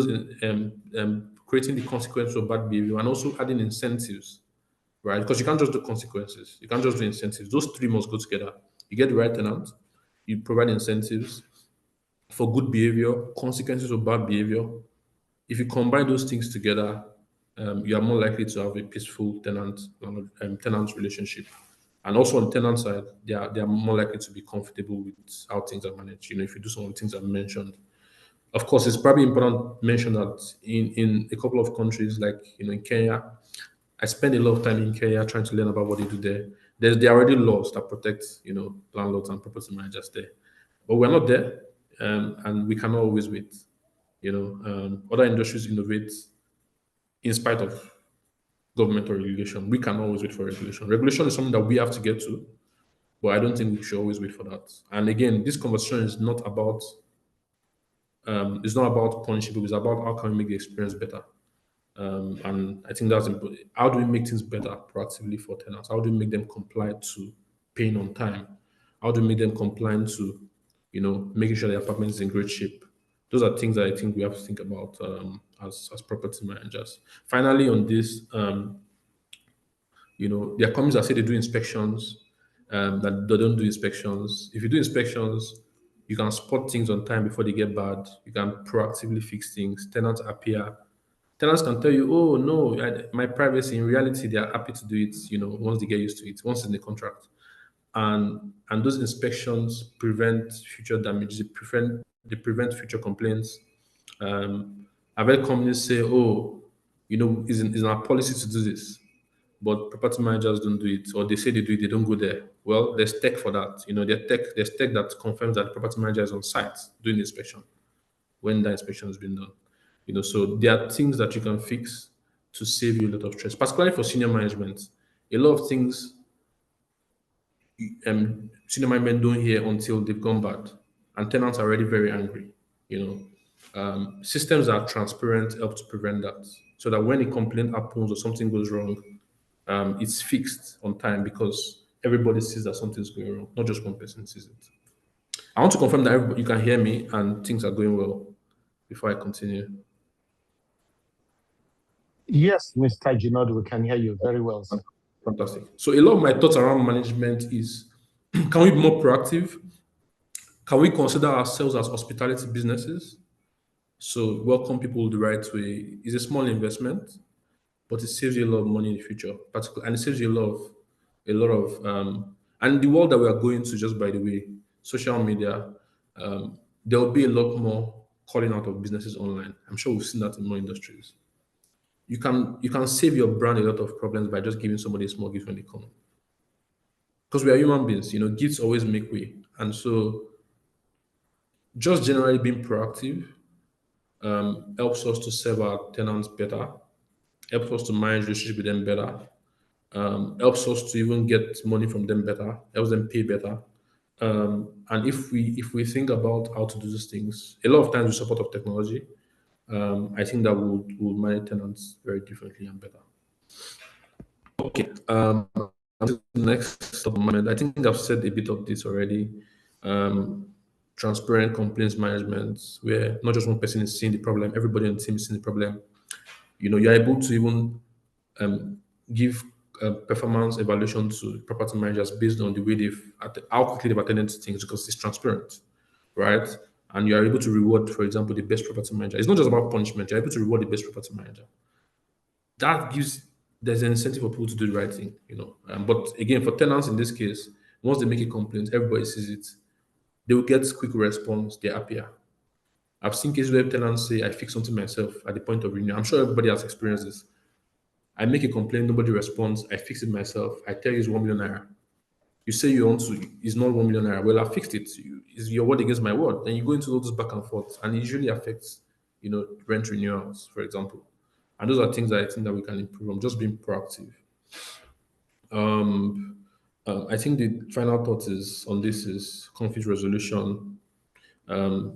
creating the consequences of bad behavior, and also adding incentives, right? Because you can't just do consequences, you can't just do incentives. Those three must go together. You get the right tenant, you provide incentives for good behavior, consequences of bad behavior. If you combine those things together, you are more likely to have a peaceful tenant relationship. And also on the tenant side, they are more likely to be comfortable with how things are managed. If you do some of the things I've mentioned. Of course, it's probably important to mention that in a couple of countries, like in Kenya, I spend a lot of time in Kenya trying to learn about what they do there. There are already laws that protect landlords and property managers there, but we're not there, and we cannot always wait. Other industries innovate in spite of government or regulation. We can always wait for regulation. Regulation is something that we have to get to, but I don't think we should always wait for that. And again, this conversation is not about punishing people. It's about how can we make the experience better. And I think that's important. How do we make things better proactively for tenants? How do we make them comply to paying on time? How do we make them compliant to, making sure the apartment is in great shape? Those are things that I think we have to think about as property managers. Finally, on this, there are companies that say they do inspections, that they don't do inspections. If you do inspections, you can spot things on time before they get bad. You can proactively fix things. Tenants appear. Tenants can tell you, "Oh no, my privacy." In reality, they are happy to do it. Once they get used to it, once it's in the contract, and those inspections prevent future damage. They prevent future complaints. I've heard companies say, "Oh, it's our policy to do this." But property managers don't do it, or they say they do it, they don't go there. Well, there's tech for that. There's tech that confirms that the property manager is on site doing the inspection when the inspection has been done. So there are things that you can fix to save you a lot of stress, particularly for senior management. A lot of things senior management don't hear until they've gone bad, and tenants are already very angry. Systems that are transparent help to prevent that, so that when a complaint happens or something goes wrong, it's fixed on time because everybody sees that something's going wrong, not just one person sees it. I want to confirm that you can hear me and things are going well before I continue. Yes, Mr. Jinod, we can hear you very well, sir. Fantastic. So a lot of my thoughts around management is, can we be more proactive? Can we consider ourselves as hospitality businesses? So welcome people the right way. It's a small investment, but it saves you a lot of money in the future, particularly, and it saves you and the world that we are going to, just by the way, social media, there will be a lot more calling out of businesses online. I'm sure we've seen that in more industries. You can save your brand a lot of problems by just giving somebody a small gift when they come. Because we are human beings, gifts always make way. And so just generally being proactive helps us to serve our tenants better, helps us to manage relationship with them better, helps us to even get money from them better, helps them pay better. And if we think about how to do these things, a lot of times with support of technology, I think that we'll manage tenants very differently and better. Okay. The next moment, I think I've said a bit of this already. Transparent complaints management, where not just one person is seeing the problem, everybody on the team is seeing the problem. You're able to even give performance evaluation to property managers based on the way how quickly they've attended to things because it's transparent, right? And you are able to reward, for example, the best property manager. It's not just about punishment. You're able to reward the best property manager. That gives there's an incentive for people to do the right thing, But again, for tenants in this case, once they make a complaint, everybody sees it. They will get quick response. They're happier. I've seen cases where tenants say, "I fix something myself" at the point of renewal. I'm sure everybody has experienced this. I make a complaint, nobody responds. I fix it myself. I tell you it's 1 million naira. You say you want to, it's not 1 million naira. Well, I fixed it. Is your word against my word? Then you go into all this back and forth, and it usually affects, rent renewals, for example. And those are things that I think that we can improve on, just being proactive. I think the final thought is on this is conflict resolution.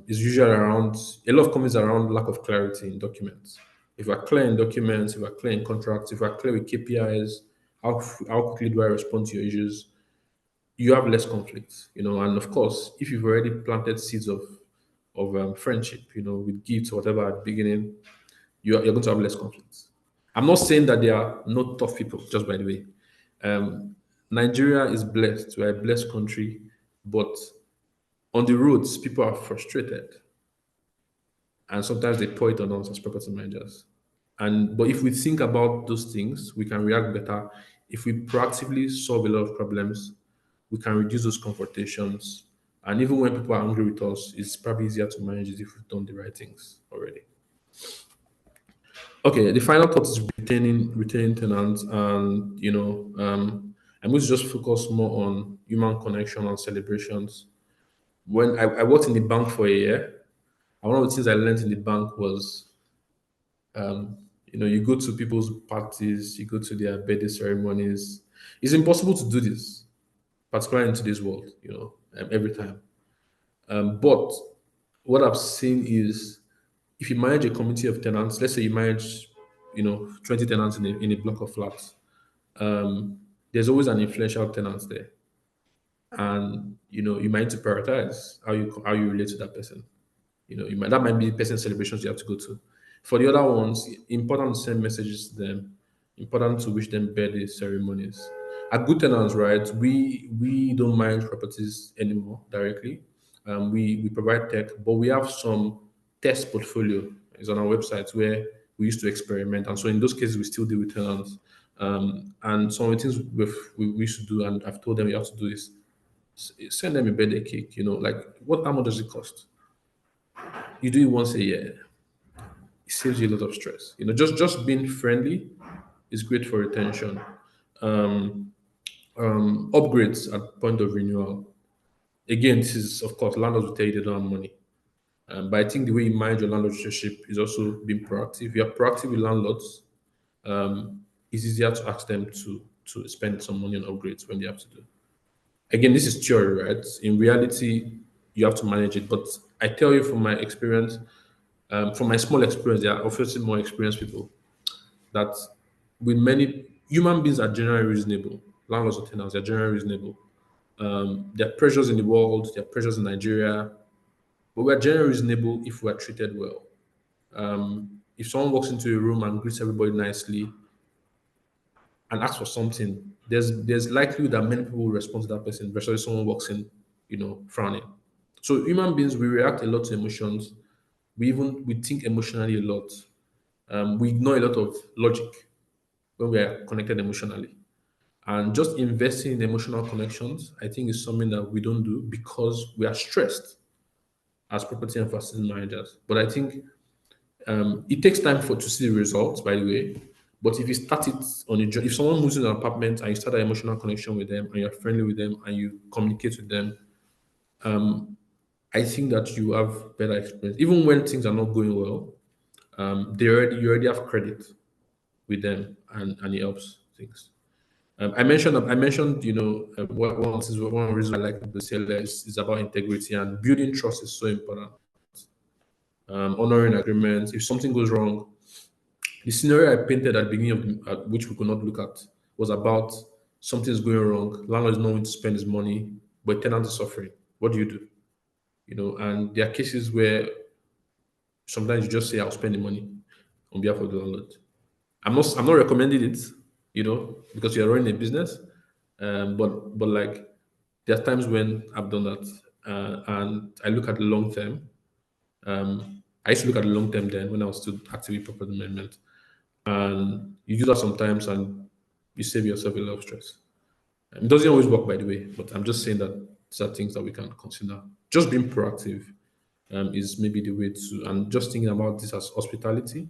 Is usually around a lot of comments around lack of clarity in documents. If we're clear in documents, if we're clear in contracts, if we're clear with KPIs, how quickly do I respond to your issues? You have less conflict, And of course, if you've already planted seeds of friendship, with gifts or whatever at the beginning, you're going to have less conflict. I'm not saying that there are no tough people, just by the way. Nigeria is blessed. We're a blessed country, but on the roads, people are frustrated. And sometimes they pour it on us as property managers. But if we think about those things, we can react better. If we proactively solve a lot of problems, we can reduce those confrontations. And even when people are angry with us, it's probably easier to manage it if we've done the right things already. Okay, the final thought is retaining tenants, and I'm going to just focus more on human connection and celebrations. When I worked in the bank for a year, and one of the things I learned in the bank was, you go to people's parties, you go to their birthday ceremonies. It's impossible to do this, particularly in today's world, every time. But what I've seen is if you manage a community of tenants, let's say you manage, 20 tenants in a block of flats, there's always an influential tenant there. And you might need to prioritize how you relate to that person. That might be person celebrations you have to go to. For the other ones, important to send messages to them, important to wish them birthday ceremonies. At good tenants, right? We don't manage properties anymore directly. We provide tech, but we have some test portfolio. It's on our website where we used to experiment, and so in those cases we still deal with tenants. And some of the things we used to do, and I've told them you have to do is send them a birthday cake. Like how much does it cost? You do it once a year. It saves you a lot of stress. Just being friendly is great for retention. Upgrades at point of renewal. Again, this is of course landlords will tell you they don't have money. But I think the way you manage your landlord relationship is also being proactive. If you're proactive with landlords, it's easier to ask them to spend some money on upgrades when they have to do. Again, this is theory, right? In reality, you have to manage it. But I tell you from my experience, from my small experience, there are obviously more experienced people that with many human beings are generally reasonable. Landlords or tenants are generally reasonable. There are pressures in the world, there are pressures in Nigeria, but we are generally reasonable if we are treated well. If someone walks into a room and greets everybody nicely and asks for something, there's likelihood that many people will respond to that person versus someone walks in, frowning. So human beings, we react a lot to emotions. We think emotionally a lot. We ignore a lot of logic when we are connected emotionally. And just investing in emotional connections, I think, is something that we don't do because we are stressed as property and facility managers. But I think it takes time to see the results, by the way. But if you start it on a if someone moves in an apartment and you start an emotional connection with them and you're friendly with them and you communicate with them, I think that you have better experience. Even when things are not going well, you already have credit with them, and it helps things. I mentioned, one reason I like the CLS is about integrity, and building trust is so important. Honoring agreements. If something goes wrong, the scenario I painted at the beginning which we could not look at, was about something is going wrong. Landlord is not willing to spend his money, but tenant is suffering. What do you do? And there are cases where sometimes you just say, "I'll spend the money on behalf of the landlord." I'm not recommending it. because you're running a business. But like there are times when I've done that, and I look at the long term. I used to look at the long term then when I was still actively property management, and you do that sometimes, and you save yourself a lot of stress. It doesn't always work, by the way, but I'm just saying that these are things that we can consider. Just being proactive is maybe the way to, and just thinking about this as hospitality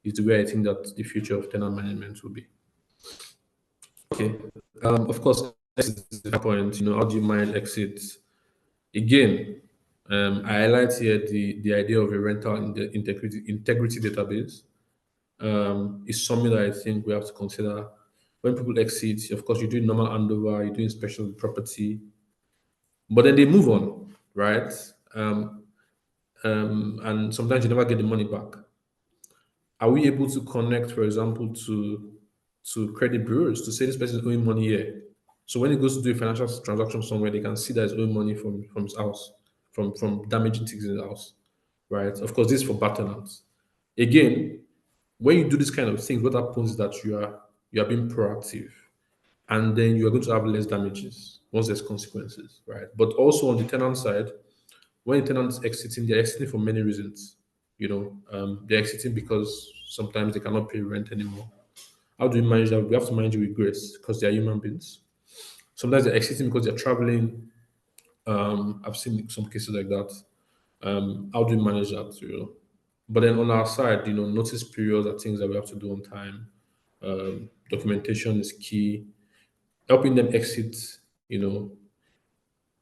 is the way I think that the future of tenant management will be. Okay. Of course, exit is the point. How do you manage exits? Again, I highlight here the idea of a rental in the integrity database is something that I think we have to consider when people exit. Of course, you do normal handover, you do inspection of the property, but then they move on, right? And sometimes you never get the money back. Are we able to connect, for example, to credit bureaus to say this person is owing money here? So when he goes to do a financial transaction somewhere, they can see that he's owing money from his house, from damaging things in his house, right? Of course, this is for bad tenants. Again, when you do this kind of things, what happens is that you are being proactive, and then you are going to have less damages once there's consequences, right? But also on the tenant side, when the tenant is exiting, they're exiting for many reasons. They're exiting because sometimes they cannot pay rent anymore. How do we manage that? We have to manage it with grace because they are human beings. Sometimes they're exiting because they're traveling. I've seen some cases like that. How do we manage that? But then on our side, notice periods are things that we have to do on time. Documentation is key. Helping them exit, you know,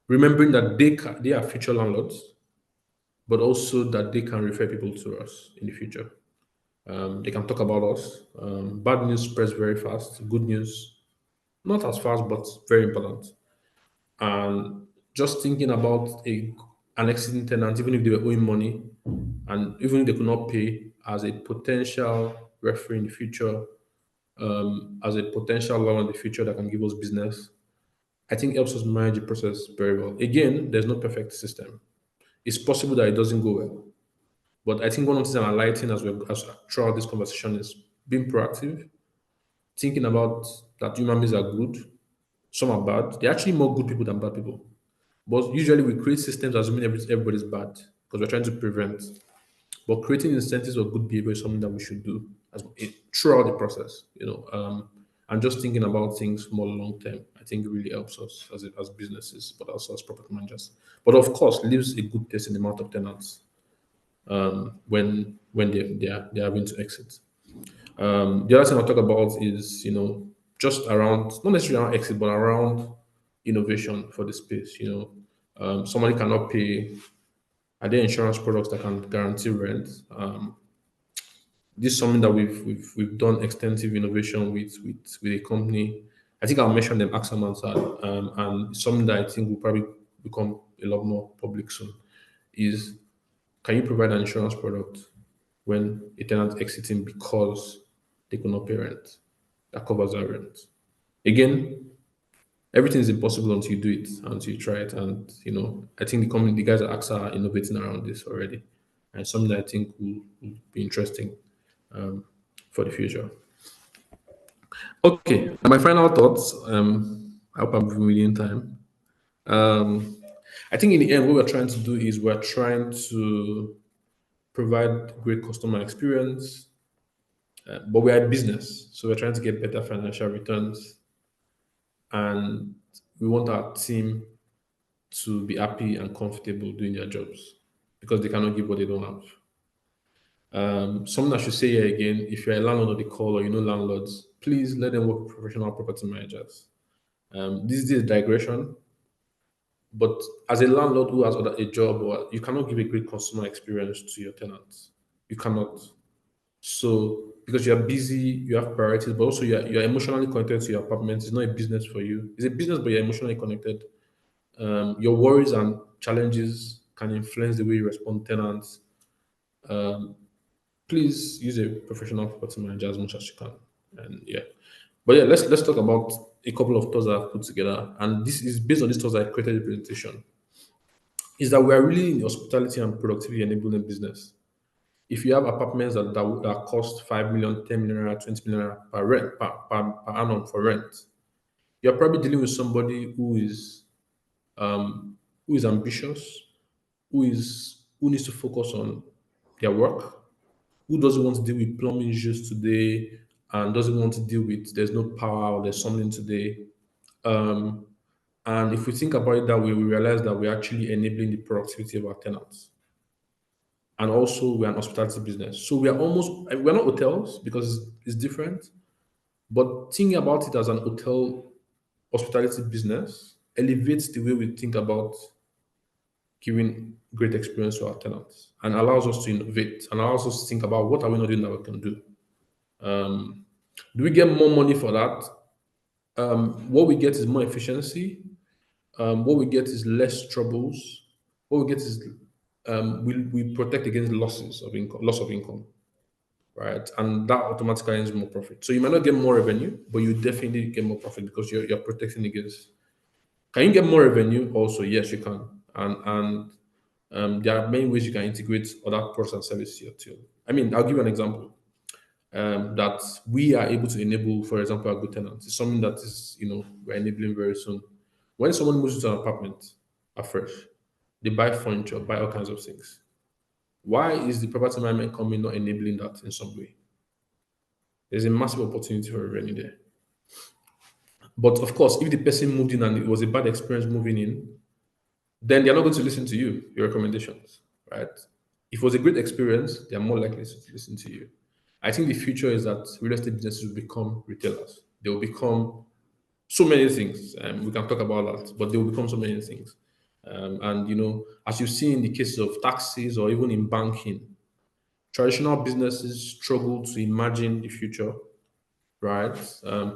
remembering that they are future landlords, but also that they can refer people to us in the future. They can talk about us. Bad news spreads very fast. Good news, not as fast, but very important. And just thinking about an exiting tenant, even if they were owing money, and even if they could not pay, as a potential referee in the future, as a potential law in the future that can give us business, I think helps us manage the process very well. Again, there's no perfect system. It's possible that it doesn't go well. But I think one of the things I'm highlighting as throughout this conversation is being proactive, thinking about that human beings are good, some are bad. They're actually more good people than bad people. But usually we create systems assuming everybody's bad because we're trying to prevent. But creating incentives of good behavior is something that we should do throughout the process. And just thinking about things more long term, I think really helps us as businesses, but also as property managers. But of course, leaves a good taste in the mouth of tenants when they're having to exit. The other thing I'll talk about is just around, not necessarily around exit, but around innovation for the space. Somebody cannot pay. Are there insurance products that can guarantee rent? This is something that we've done extensive innovation with a company. I think I'll mention them, Axa Mansard, and it's something that I think will probably become a lot more public soon. Is can you provide an insurance product when a tenant exiting because they could not pay rent that covers that rent? Again, everything is impossible until you do it, until you try it. And I think the guys at AXA are innovating around this already, and it's something that I think will be interesting for the future. Okay, and my final thoughts. I hope I'm within time. Um, I think in the end, what we're trying to do is we're trying to provide great customer experience, but we're a business, so we're trying to get better financial returns, and we want our team to be happy and comfortable doing their jobs because they cannot give what they don't have. Something I should say here again: if you're a landlord on the call or landlords, please let them work with professional property managers. This is a digression, but as a landlord who has a job, or you cannot give a great customer experience to your tenants. You cannot. So because you're busy, you have priorities, but also you're emotionally connected to your apartment. It's not a business for you. It's a business, but you're emotionally connected. Your worries and challenges can influence the way you respond to tenants. Please use a professional property manager as much as you can. And yeah. But yeah, let's talk about a couple of thoughts that I've put together. And this is based on these thoughts I created the presentation. Is that we are really in hospitality and productivity enabling business. If you have apartments that cost 5 million, 10 million, 20 million per rent per annum for rent, you're probably dealing with somebody um, who is ambitious, who needs to focus on their work, who doesn't want to deal with plumbing issues today, and doesn't want to deal with there's no power or there's something today. Um, and if we think about it that way, we realize that we're actually enabling the productivity of our tenants. And also, we're an hospitality business. So we're not hotels because it's different, but thinking about it as an hotel hospitality business elevates the way we think about giving great experience to our tenants and allows us to innovate and allows us to think about what are we not doing that we can do. Um, do we get more money for that? What we get is more efficiency. What we get is less troubles. What we get is we protect against loss of income, right? And that automatically earns more profit. So you might not get more revenue, but you definitely get more profit because you're protecting against. Can you get more revenue? Also, yes, you can. And there are many ways you can integrate other products and services to your tool. I mean, I'll give you an example that we are able to enable, for example, a good tenant. It's something that is, we're enabling very soon. When someone moves into an apartment afresh, they buy furniture, buy all kinds of things. Why is the property management company not enabling that in some way? There's a massive opportunity for revenue there. But of course, if the person moved in and it was a bad experience moving in, then they're not going to listen to you, your recommendations, right? If it was a great experience, they're more likely to listen to you. I think the future is that real estate businesses will become retailers. They will become so many things. We can talk about that, but they will become so many things. And as you see in the cases of taxis or even in banking, traditional businesses struggle to imagine the future, right?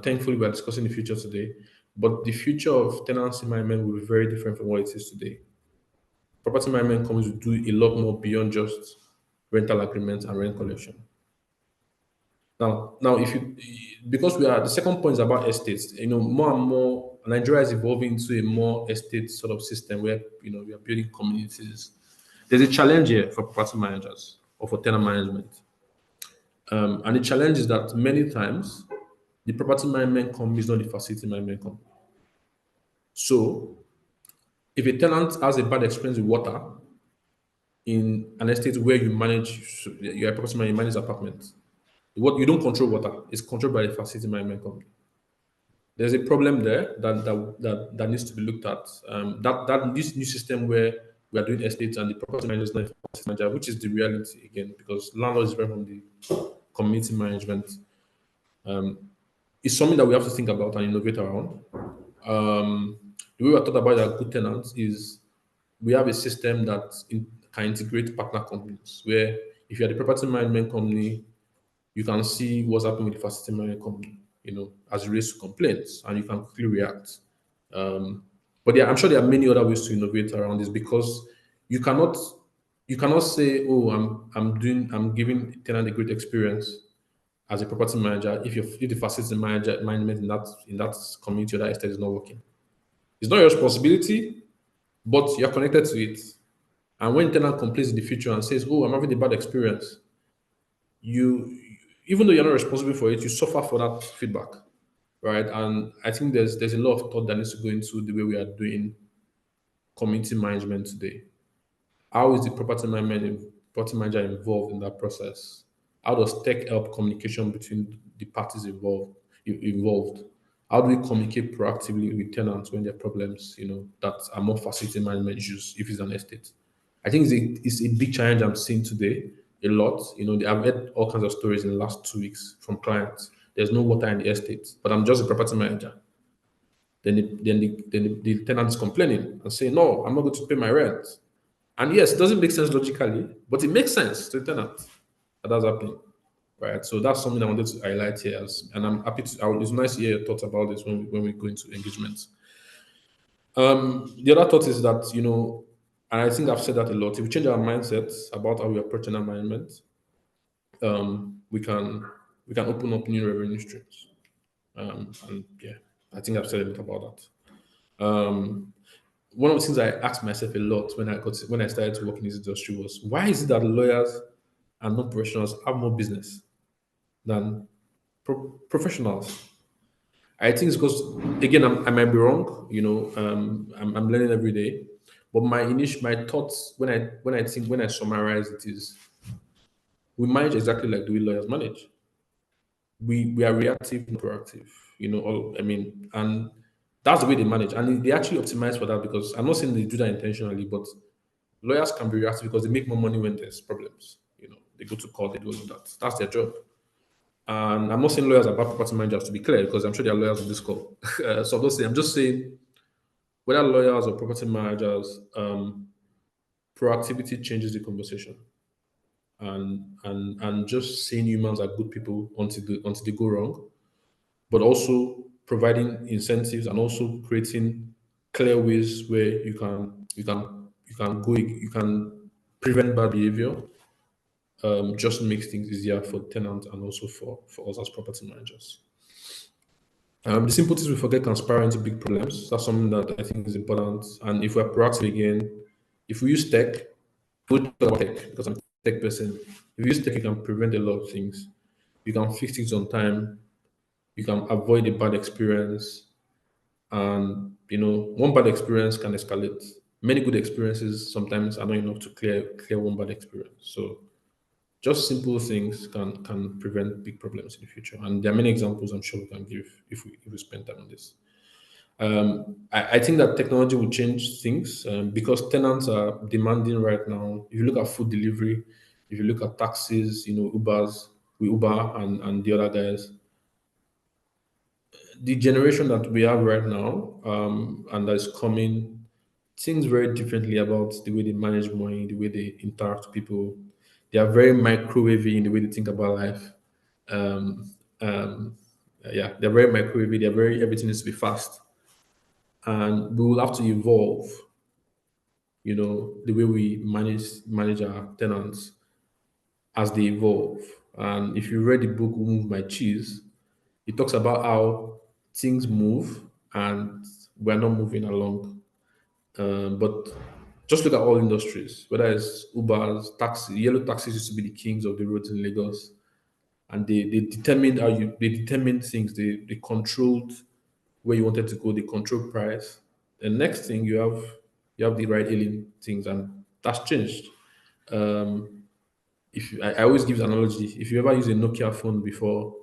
Thankfully, we're discussing the future today, but the future of tenancy management will be very different from what it is today. Property management companies will do a lot more beyond just rental agreements and rent collection. Now, if you because we are the second point is about estates. More and more Nigeria is evolving into a more estate sort of system where we are building communities. There's a challenge here for property managers or for tenant management, and the challenge is that many times the property management company is not the facility management company. So, if a tenant has a bad experience with water in an estate where you're a property manager, you manage apartments, what you don't control water is controlled by the facility management company. There's a problem there that needs to be looked at. That this new system where we are doing estates and the property manager is not a facility manager, which is the reality again, because landlord is different from the community management. It's something that we have to think about and innovate around. The way we thought about a good tenants is we have a system that can integrate partner companies where if you're the property management company, you can see what's happening with the facility management company, as it relates to complaints, and you can quickly react. But yeah, I'm sure there are many other ways to innovate around this because you cannot say, oh, I'm giving tenant a great experience as a property manager if the facility management in that community or that estate is not working. It's not your responsibility, but you're connected to it. And when tenant complains in the future and says, "Oh, I'm having a bad experience," you, even though you're not responsible for it, you suffer for that feedback, right? And I think there's a lot of thought that needs to go into the way we are doing community management today. How is the property manager involved in that process? How does tech help communication between the parties involved? How do we communicate proactively with tenants when there are problems, that are more facility management issues if it's an estate? I think it's a big challenge I'm seeing today a lot. I've heard all kinds of stories in the last 2 weeks from clients. There's no water in the estate, but I'm just a property manager. Then the tenant is complaining and saying, "No, I'm not going to pay my rent." And yes, it doesn't make sense logically, but it makes sense to the tenant that that's happening, right? So that's something I wanted to highlight here, and I'm happy to. It's nice to hear your thoughts about this when we go into engagements. The other thought is that and I think I've said that a lot. If we change our mindsets about how we approach tenant management, we can open up new revenue streams. And yeah, I think I've said a lot about that. One of the things I asked myself a lot when I started to work in this industry was why is it that lawyers and non-professionals have more business than professionals. I think it's because again I might be wrong. I'm learning every day, but my thoughts when I summarize it is we manage exactly like the way lawyers manage. We are reactive, not proactive. And that's the way they manage, and they actually optimize for that because I'm not saying they do that intentionally, but lawyers can be reactive because they make more money when there's problems. They go to court, they do all of that. That's their job. And I'm not saying lawyers are bad property managers to be clear, because I'm sure there are lawyers on this call. So I'm just saying whether lawyers or property managers, proactivity changes the conversation. And just saying humans are good people until they go wrong, but also providing incentives and also creating clear ways where you can prevent bad behavior. Just makes things easier for tenants and also for us as property managers. The simple things we forget can spiral into big problems. That's something that I think is important. And if we're proactive again, if we use tech, we'll talk about tech because I'm a tech person. If you use tech, you can prevent a lot of things. You can fix things on time. You can avoid a bad experience. And one bad experience can escalate. Many good experiences sometimes are not enough to clear one bad experience. So just simple things can prevent big problems in the future. And there are many examples I'm sure we can give if we spend time on this. I think that technology will change things because tenants are demanding right now. If you look at food delivery, if you look at taxis, Uber and the other guys, the generation that we have right now and that is coming thinks very differently about the way they manage money, the way they interact with people. They are very microwavy in the way they think about life. Um, um, yeah, they're very microwavy. Everything needs to be fast, and we will have to evolve. The way we manage our tenants as they evolve. And if you read the book "Move My Cheese," it talks about how things move and we're not moving along. But just look at all industries, whether it's Ubers, taxi, yellow taxis used to be the kings of the roads in Lagos, and they determined things. They controlled where you wanted to go. They controlled price. The next thing you have the ride hailing things, and that's changed. Um, if I always give the analogy, if you ever use a Nokia phone before,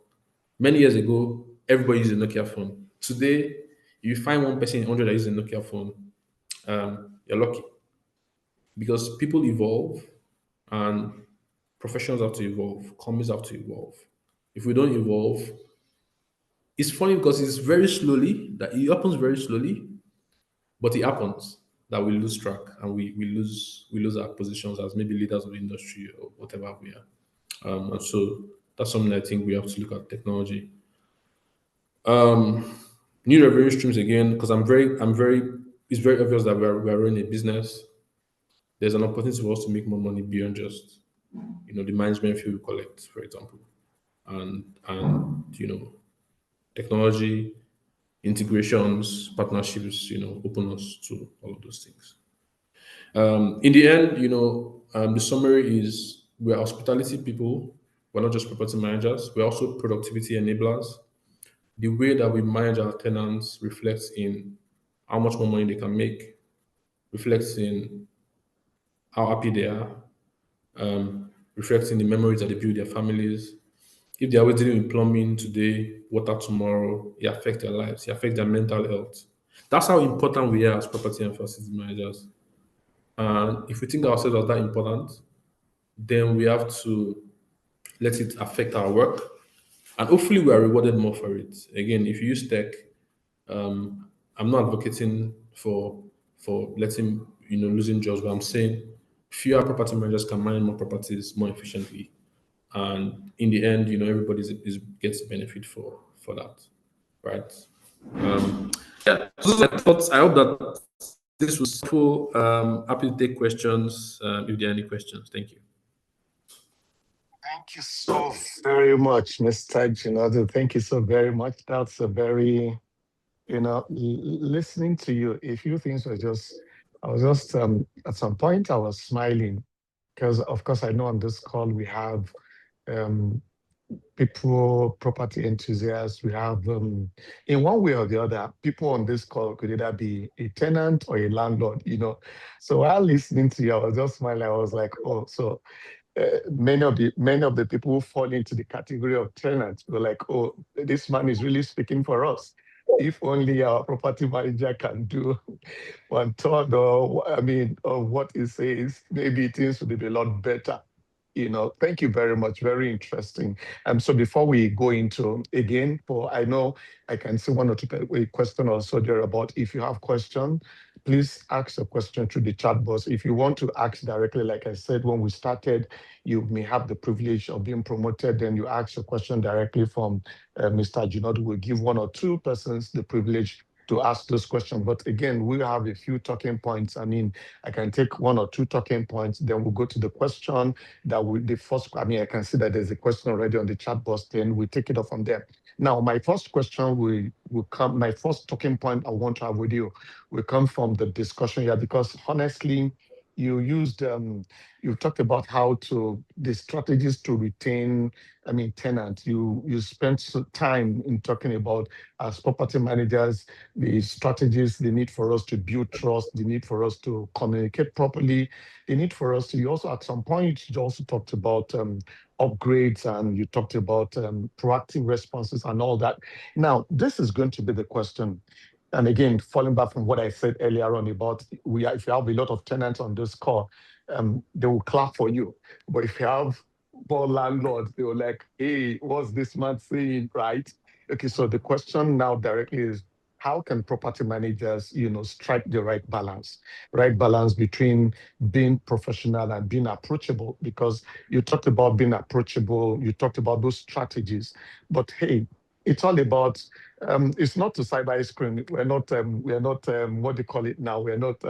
many years ago, everybody used a Nokia phone. Today, you find one person in 100 that uses a Nokia phone, you're lucky because people evolve and professions have to evolve, companies have to evolve. If we don't evolve, it's funny because it's very slowly, that it happens very slowly, but it happens that we lose track and we lose our positions as maybe leaders of the industry or whatever we are. And so that's something I think we have to look at technology. New revenue streams again, because it's very obvious that we're running a business. There's an opportunity for us to make more money beyond just the management fee we collect, for example, and technology integrations, partnerships, open us to all of those things. In the end, the summary is we're hospitality people. We're not just property managers. We're also productivity enablers. The way that we manage our tenants reflects in how much more money they can make, reflects in how happy they are, reflects in the memories that they build their families. If they're always dealing with plumbing today, water tomorrow, it affects their lives, it affects their mental health. That's how important we are as property and facility managers. And if we think ourselves as that important, then we have to let it affect our work. And hopefully we are rewarded more for it. Again, if you use tech, I'm not advocating for letting losing jobs, but I'm saying fewer property managers can manage more properties more efficiently, and in the end, everybody gets benefit for that, right? Yeah. So those are my thoughts. I hope that this was full. Happy to take questions if there are any questions. Thank you. Thank you so very much, Mr. Jinadu. Thank you so very much. That's a very, listening to you, a few things were just, I was just, at some point, I was smiling because of course I know on this call we have um, people, property enthusiasts. We have, in one way or the other, people on this call could either be a tenant or a landlord. So while listening to you, I was just smiling. I was like, oh, so many of the people who fall into the category of tenants were like, oh, this man is really speaking for us. If only our property manager can do one third, or I mean, of what he says, maybe things would be a lot better. Thank you very much. Very interesting. So before we go into again, I know I can see one or two question also there about if you have question, please ask a question through the chat box. If you want to ask directly, like I said when we started, you may have the privilege of being promoted. Then you ask a question directly from Mr. Junod. We'll give one or two persons the privilege to ask those questions. But again, we have a few talking points. I mean, I can take one or two talking points, then we'll go to the question I mean, I can see that there's a question already on the chat box, then we take it off from there. Now, my first question my first talking point I want to have with you will come from the discussion here, because honestly, you talked about the strategies to retain, I mean, tenants. You spent some time in talking about, as property managers, the strategies, the need for us to build trust, the need for us to communicate properly, the need for us to, you also at some point, you also talked about upgrades, and you talked about proactive responses and all that. Now, this is going to be the question. And again, falling back from what I said earlier on about if you have a lot of tenants on this call, they will clap for you. But if you have more landlords, they will like, hey, what's this man saying, right? Okay, so the question now directly is, how can property managers, strike the right balance between being professional and being approachable? Because you talked about being approachable, you talked about those strategies, but hey, it's all about it's not to side ice cream. We're not what do you call it now? We're not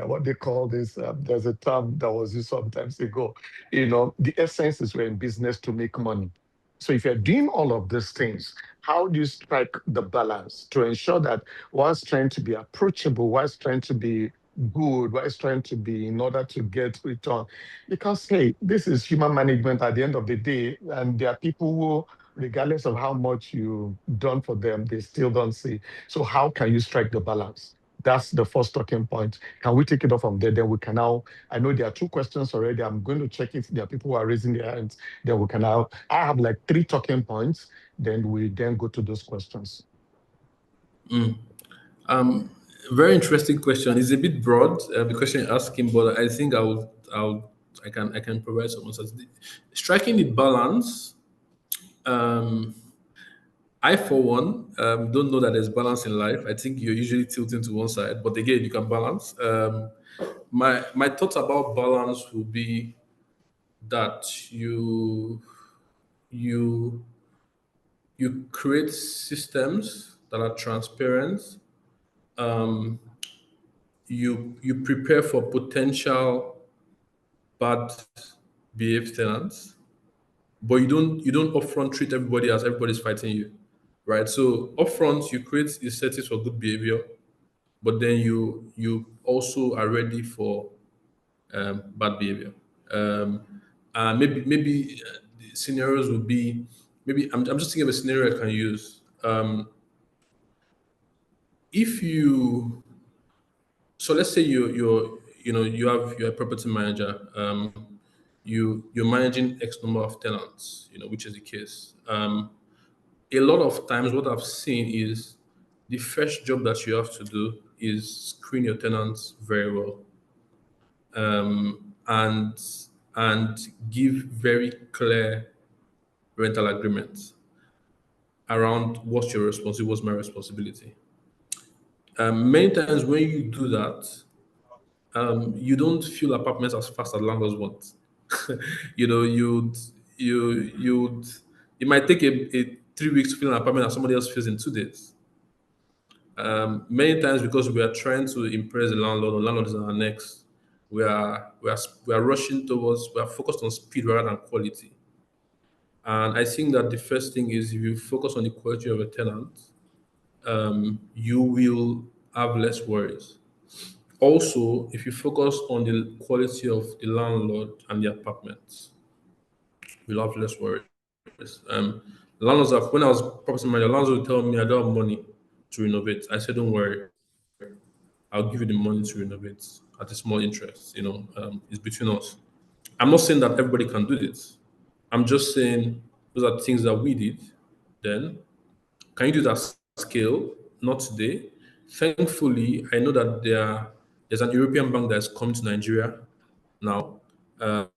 what they call this. There's a term that was used sometimes ago. The essence is we're in business to make money. So if you're doing all of these things, how do you strike the balance to ensure that one's trying to be approachable, one's trying to be good, one's trying to be in order to get return? Because hey, this is human management at the end of the day, and there are people who, regardless of how much you've done for them, they still don't see. So how can you strike the balance? That's the first talking point. Can we take it off from there? Then we can now, I know there are two questions already. I'm going to check if there are people who are raising their hands. Then we can now, I have like three talking points. Then we then go to those questions. Very interesting question. It's a bit broad, the question you're asking, but I think I can provide some answers. Striking the balance. I, for one, don't know that there's balance in life. I think you're usually tilting to one side, but again, you can balance. My thoughts about balance will be that you you create systems that are transparent. You prepare for potential bad behaved tenants, but you don't upfront treat everybody as everybody's fighting you, right? So upfront you create incentives for good behavior, but then you also are ready for bad behavior. And maybe the scenarios would be, maybe I'm just thinking of a scenario I can use. If you So let's say you're a property manager. You're managing X number of tenants, which is the case. A lot of times, what I've seen is the first job that you have to do is screen your tenants very well, and give very clear rental agreements around what's your responsibility, what's my responsibility. Many times when you do that, you don't fill apartments as fast as landlords want. you know, you'd you'd it might take a 3 weeks to fill an apartment that somebody else fills in 2 days. Many times because we are trying to impress the landlord, or landlord is our next, we are rushing towards, we are focused on speed rather than quality. And I think that the first thing is, if you focus on the quality of a tenant, you will have less worries. Also, if you focus on the quality of the landlord and the apartments, you'll have less worries. Landlords have, when I was property manager, landlords would tell me I don't have money to renovate. I said, don't worry, I'll give you the money to renovate at a small interest. It's between us. I'm not saying that everybody can do this. I'm just saying those are things that we did then. Can you do that scale? Not today. Thankfully, I know that there's an European bank that's coming to Nigeria now. I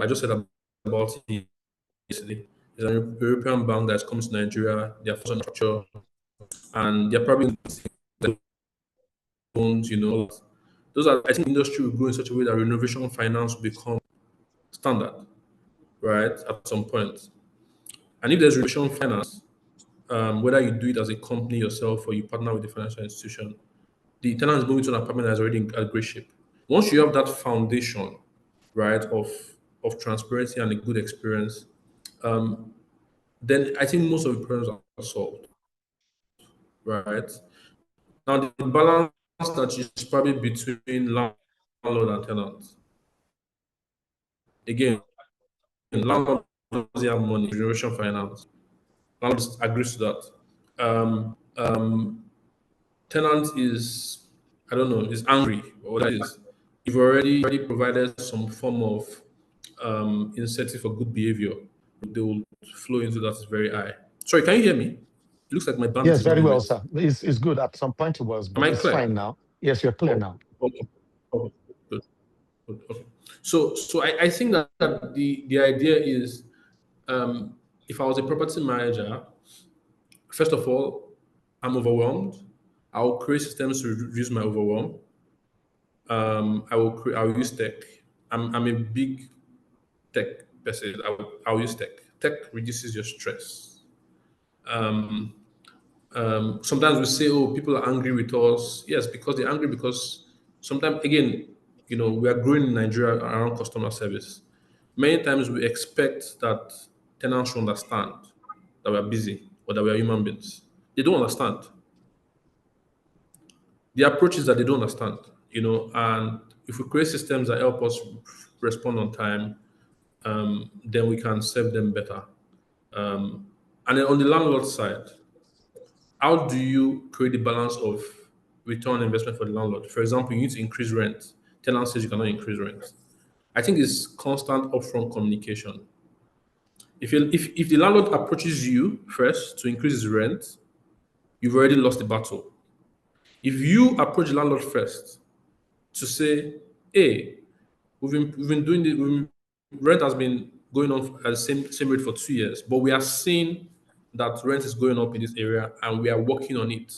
just said about it yesterday. There's an European bank that's coming to Nigeria. They're focused on structure, and they're probably loans. Those are. I think the industry will grow in such a way that renovation finance will become standard, right? At some point, and if there's renovation finance, whether you do it as a company yourself or you partner with a financial institution, the tenant is moving to an apartment that is already in a great shape. Once you have that foundation, right, of transparency and a good experience, then I think most of the problems are solved, right? Now the balance that is probably between landlord and tenant. Again, landlord doesn't have money, generation finance. Landlord agrees to that. Tenant is, I don't know, is angry or what that is. You've already provided some form of incentive for good behavior. They will flow into that very high. Sorry, can you hear me? It looks like my bandwidth Yes, is not very well, limit. sir. It's good. At some point it was, Am but I it's fine clear? now. Yes, you're clear Oh, now. okay. Okay. Good. Good. Okay. So I think that the idea is, if I was a property manager, first of all, I'm overwhelmed. I will create systems to reduce my overwhelm. I'll use tech. I'm a big tech person. I'll use tech. Tech reduces your stress. Sometimes we say, oh, people are angry with us. Yes, because they're angry because sometimes, again, we are growing in Nigeria around customer service. Many times we expect that tenants should understand that we are busy or that we are human beings. They don't understand. The approach is that they don't understand, and if we create systems that help us respond on time, then we can serve them better. And then on the landlord side, how do you create the balance of return on investment for the landlord? For example, you need to increase rent. Tenant says you cannot increase rent. I think it's constant upfront communication. If the landlord approaches you first to increase his rent, you've already lost the battle. If you approach the landlord first to say, hey, we've been doing this, rent has been going on at the same rate for 2 years, but we are seeing that rent is going up in this area and we are working on it.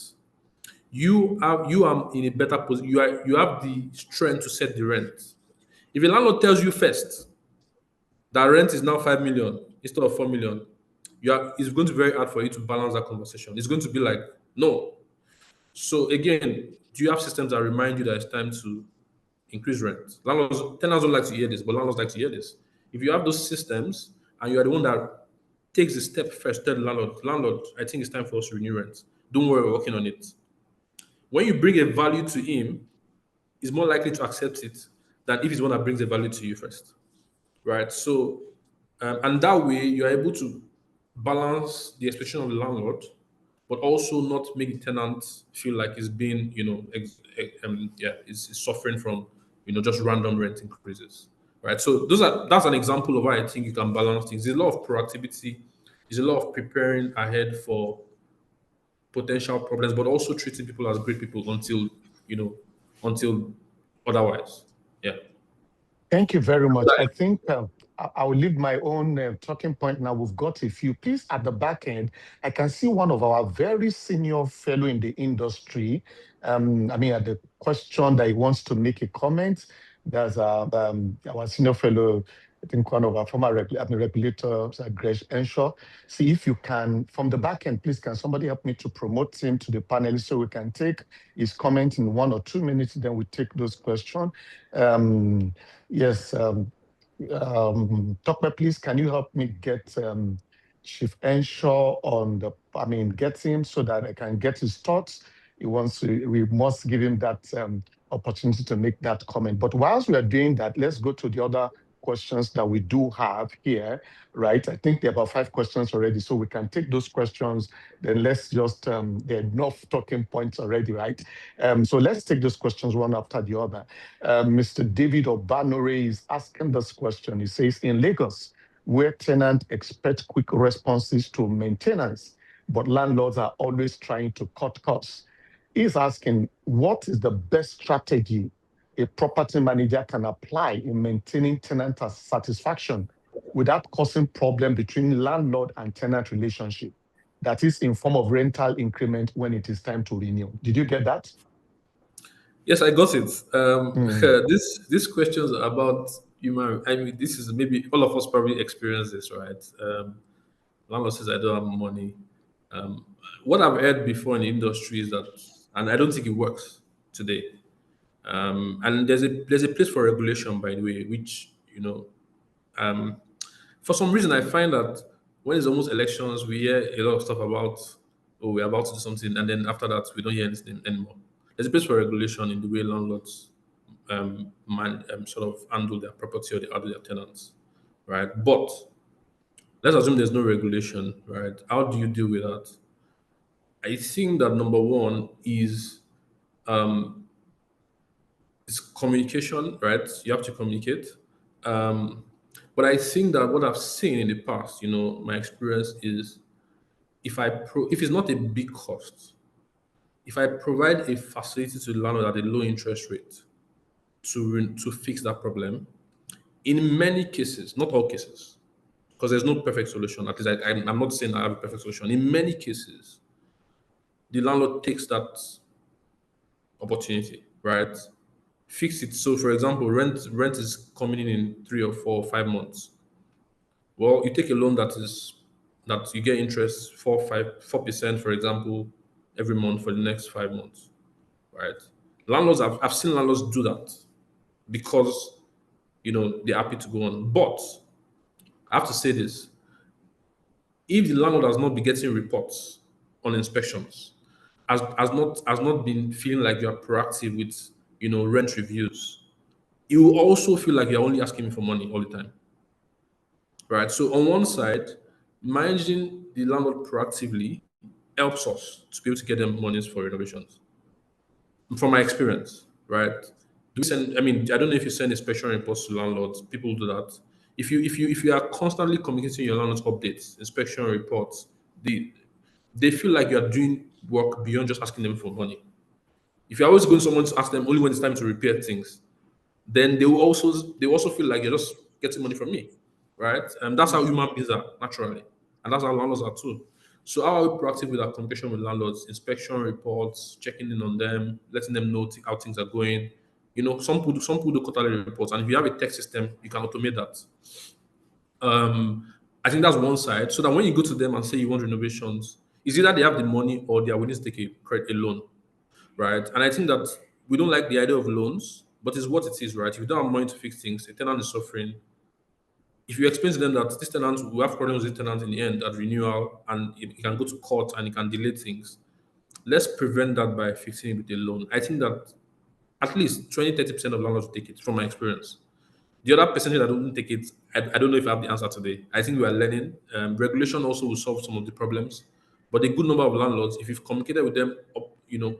You are in a better position. You have the strength to set the rent. If a landlord tells you first that rent is now 5 million instead of 4 million, it's going to be very hard for you to balance that conversation. It's going to be like, no. So again, do you have systems that remind you that it's time to increase rent? Tenants don't like to hear this, but landlords like to hear this. If you have those systems and you are the one that takes the step first, tell the landlord, I think it's time for us to renew rent. Don't worry, we're working on it. When you bring a value to him, he's more likely to accept it than if he's one that brings a value to you first, right? So, and that way you're able to balance the expectation of the landlord, but also not make the tenant feel like he's being, is suffering from, just random rent increases, right? So that's an example of how I think you can balance things. There's a lot of proactivity, there's a lot of preparing ahead for potential problems, but also treating people as great people until otherwise. Yeah. Thank you very much. I think I will leave my own talking point now. We've got a few. Please, at the back end, I can see one of our very senior fellow in the industry. At the question that he wants to make a comment, there's our senior fellow, I think one of our former regulators, Grace Enshaw. See if you can, from the back end, please, can somebody help me to promote him to the panelist so we can take his comment in 1 or 2 minutes, then we take those questions. Yes, Tokwe, please, can you help me get Chief Enshaw get him so that I can get his thoughts we must give him that opportunity to make that comment. But whilst we are doing that, let's go to the other questions that we do have here, right? I think there are about 5 questions already, so we can take those questions. Then let's just, there are enough talking points already, right? So let's take those questions one after the other. Mr. David Obanore is asking this question. He says, in Lagos, where tenants expect quick responses to maintenance, but landlords are always trying to cut costs. He's asking, what is the best strategy a property manager can apply in maintaining tenant satisfaction without causing problem between landlord and tenant relationship? That is in form of rental increment when it is time to renew. Did you get that? Yes, I got it. This questions about human. I mean, this is maybe all of us probably experience this, right? Landlord says, "I don't have money." What I've heard before in the industry is that, and I don't think it works today. And there's a place for regulation, by the way, which for some reason I find that when it's almost elections, we hear a lot of stuff about, oh, we're about to do something, and then after that, we don't hear anything anymore. There's a place for regulation in the way landlords sort of handle their property or they handle their tenants, right? But let's assume there's no regulation, right? How do you deal with that? I think that number one is communication, right? You have to communicate. But I think that what I've seen in the past, my experience is if it's not a big cost, if I provide a facility to the landlord at a low interest rate to fix that problem, in many cases, not all cases, because there's no perfect solution. At least I'm not saying I have a perfect solution. In many cases, the landlord takes that opportunity, right? Fix it. So, for example, rent is coming in 3 or 4 or 5 months. Well, you take a loan that you get interest 4%, for example, every month for the next 5 months, right? Landlords, I've seen landlords do that because they're happy to go on. But I have to say this: if the landlord has not been getting reports on inspections, has not been feeling like you are proactive with rent reviews, you will also feel like you're only asking me for money all the time, right? So on one side, managing the landlord proactively helps us to be able to get them monies for renovations. From my experience, right? I mean, I don't know if you send inspection reports to landlords. People do that. If you are constantly communicating your landlords updates, inspection reports, they feel like you are doing work beyond just asking them for money. If you're always going to someone to ask them only when it's time to repair things, then they will also feel like you're just getting money from me, right? And that's how human beings are naturally, and that's how landlords are too. So how are we proactive with our communication with landlords? Inspection reports, checking in on them, letting them know how things are going. Some people do quarterly reports, and if you have a tech system, you can automate that. I think that's one side. So that when you go to them and say you want renovations, it's either they have the money or they are willing to take a loan, right? And I think that we don't like the idea of loans, but it's what it is, right? If you don't have money to fix things, a tenant is suffering. If you explain to them that this tenant will have problems with this tenant in the end at renewal and it can go to court and it can delay things, let's prevent that by fixing it with a loan. I think that at least 20-30% of landlords will take it from my experience. The other percentage that don't take it, I don't know if I have the answer today. I think we are learning. Regulation also will solve some of the problems. But a good number of landlords, if you've communicated with them,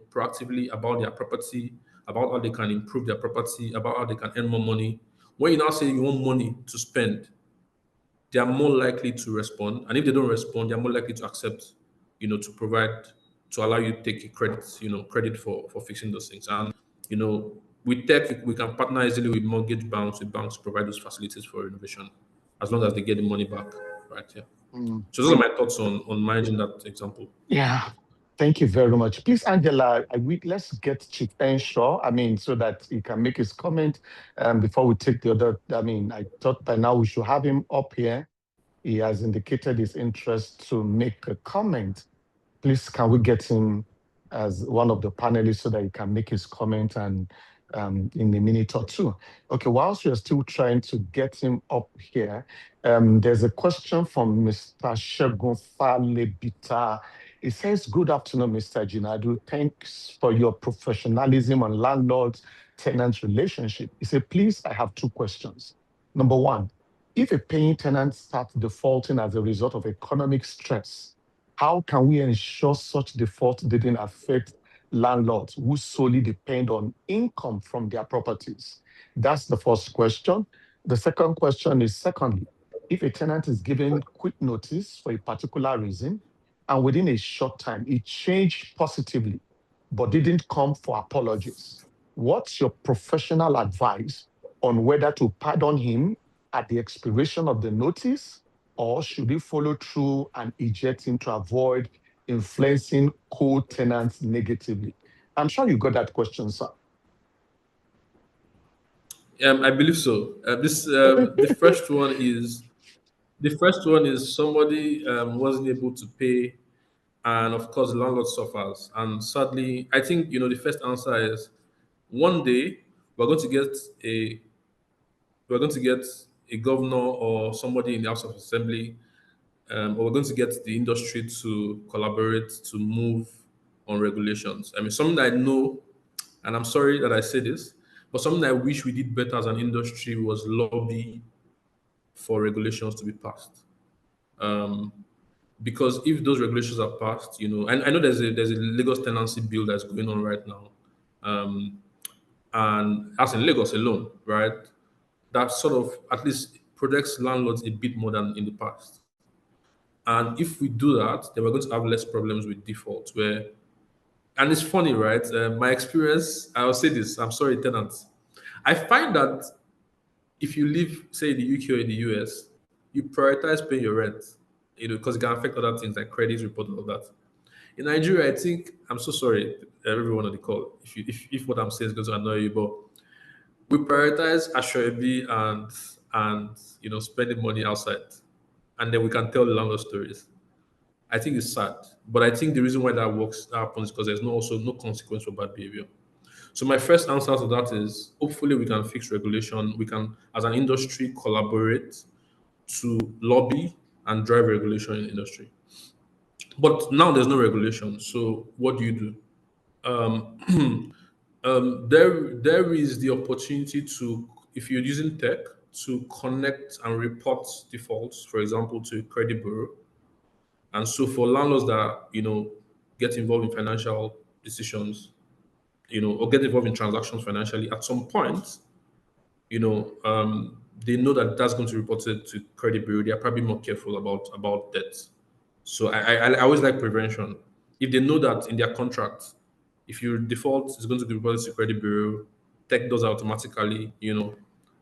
proactively about their property, about how they can improve their property, about how they can earn more money, when you now say you want money to spend, they are more likely to respond. And if they don't respond, they are more likely to accept, to provide, to allow you to take a credit for fixing those things. And, with tech, we can partner easily with mortgage banks, with banks to provide those facilities for renovation, as long as they get the money back, right? Yeah. So those are my thoughts on managing that example. Yeah. Thank you very much. Please, Angela, let's get Chief Enshaw, so that he can make his comment before we take the other. I thought by now we should have him up here. He has indicated his interest to make a comment. Please, can we get him as one of the panelists so that he can make his comment and in a minute or two? Okay, whilst you're still trying to get him up here, there's a question from Mr. Shegun Falebita. It says, "Good afternoon, Mr. Jinadu. Thanks for your professionalism on landlord-tenant relationship." He said, "Please, I have two questions. Number one, if a paying tenant starts defaulting as a result of economic stress, how can we ensure such default didn't affect landlords who solely depend on income from their properties?" That's the first question. The second question is, secondly, if a tenant is given quick notice for a particular reason, and within a short time, it changed positively, but didn't come for apologies, what's your professional advice on whether to pardon him at the expiration of the notice, or should he follow through and eject him to avoid influencing co-tenants negatively? I'm sure you got that question, sir. I believe so. This the first one is somebody wasn't able to pay, and of course, the landlord suffers. And sadly, I think the first answer is one day we're going to get a we're going to get a governor or somebody in the House of Assembly, or we're going to get the industry to collaborate to move on regulations. I mean, something that I know, and I'm sorry that I say this, but something that I wish we did better as an industry was lobby for regulations to be passed. Um, because if those regulations are passed, and I know there's a Lagos tenancy bill that's going on right now, um, and as in Lagos alone, right, that sort of at least protects landlords a bit more than in the past. And if we do that, then we're going to have less problems with default. And it's funny, right? My experience, I'll say this. I'm sorry, tenants. I find that if you live, say, in the UK or in the US, you prioritize paying your rent, because it can affect other things like credit report and all that. In Nigeria, I think I'm so sorry, everyone on the call, if what I'm saying is going to annoy you, but we prioritize Ashwebi and spending money outside, and then we can tell the landlord stories. I think it's sad, but I think the reason why that happens is because there's also no consequence for bad behavior. So my first answer to that is hopefully we can fix regulation. We can, as an industry, collaborate to lobby and drive regulation in the industry. But now there's no regulation. So what do you do? There is the opportunity to, if you're using tech, to connect and report defaults, for example, to a credit bureau. And so for landlords that get involved in financial decisions, or get involved in transactions financially, at some point, they know that that's going to be reported to credit bureau. They are probably more careful about debt. So I always like prevention. If they know that in their contract, if you default, it's going to be reported to credit bureau, tech does it automatically,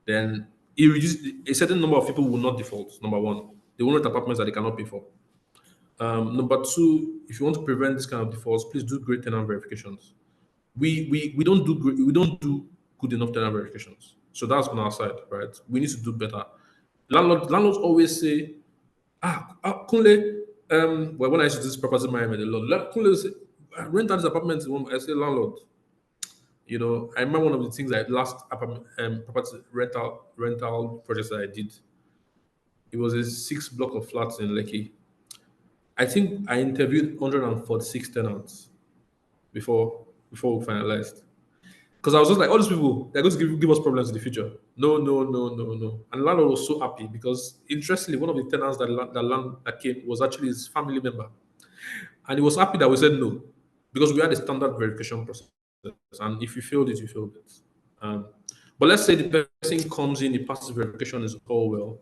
then it reduces a certain number of people will not default. Number one, they will not apartments that they cannot pay for. Number two, if you want to prevent this kind of defaults, please do great tenant verifications. We don't do we don't do good enough tenant verifications. So that's on our side, right? We need to do better. Landlords always say, Kunle, well, when I used to do this property management a lot, Kunle will say, rent out this apartment. I say, landlord, I remember one of the things last apartment property rental projects that I did. It was a 6 block of flats in Lekki. I think I interviewed 146 tenants before we finalized. Because I was just like, all these people, they're going to give us problems in the future. No, no, no, no, no. And the landlord was so happy because, interestingly, one of the tenants that came was actually his family member. And he was happy that we said no because we had a standard verification process. And if you failed it, you failed it. Um, but let's say the person comes in, he passes verification, is all well.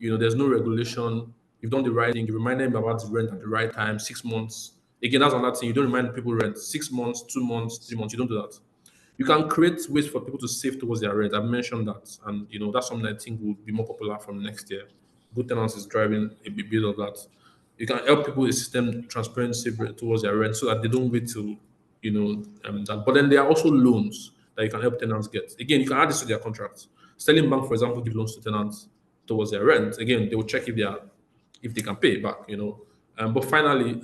There's no regulation. You've done the right thing. You reminded him about the rent at the right time, 6 months. Again, that's another thing. You don't remind people rent 6 months, 2 months, 3 months. You don't do that. You can create ways for people to save towards their rent. I've mentioned that, and that's something I think will be more popular from next year. Good tenants is driving a big bit of that. You can help people with system transparency towards their rent so that they don't wait till that. But then there are also loans that you can help tenants get. Again, you can add this to their contracts. Sterling Bank, for example, give loans to tenants towards their rent. Again, they will check if they can pay back. But finally,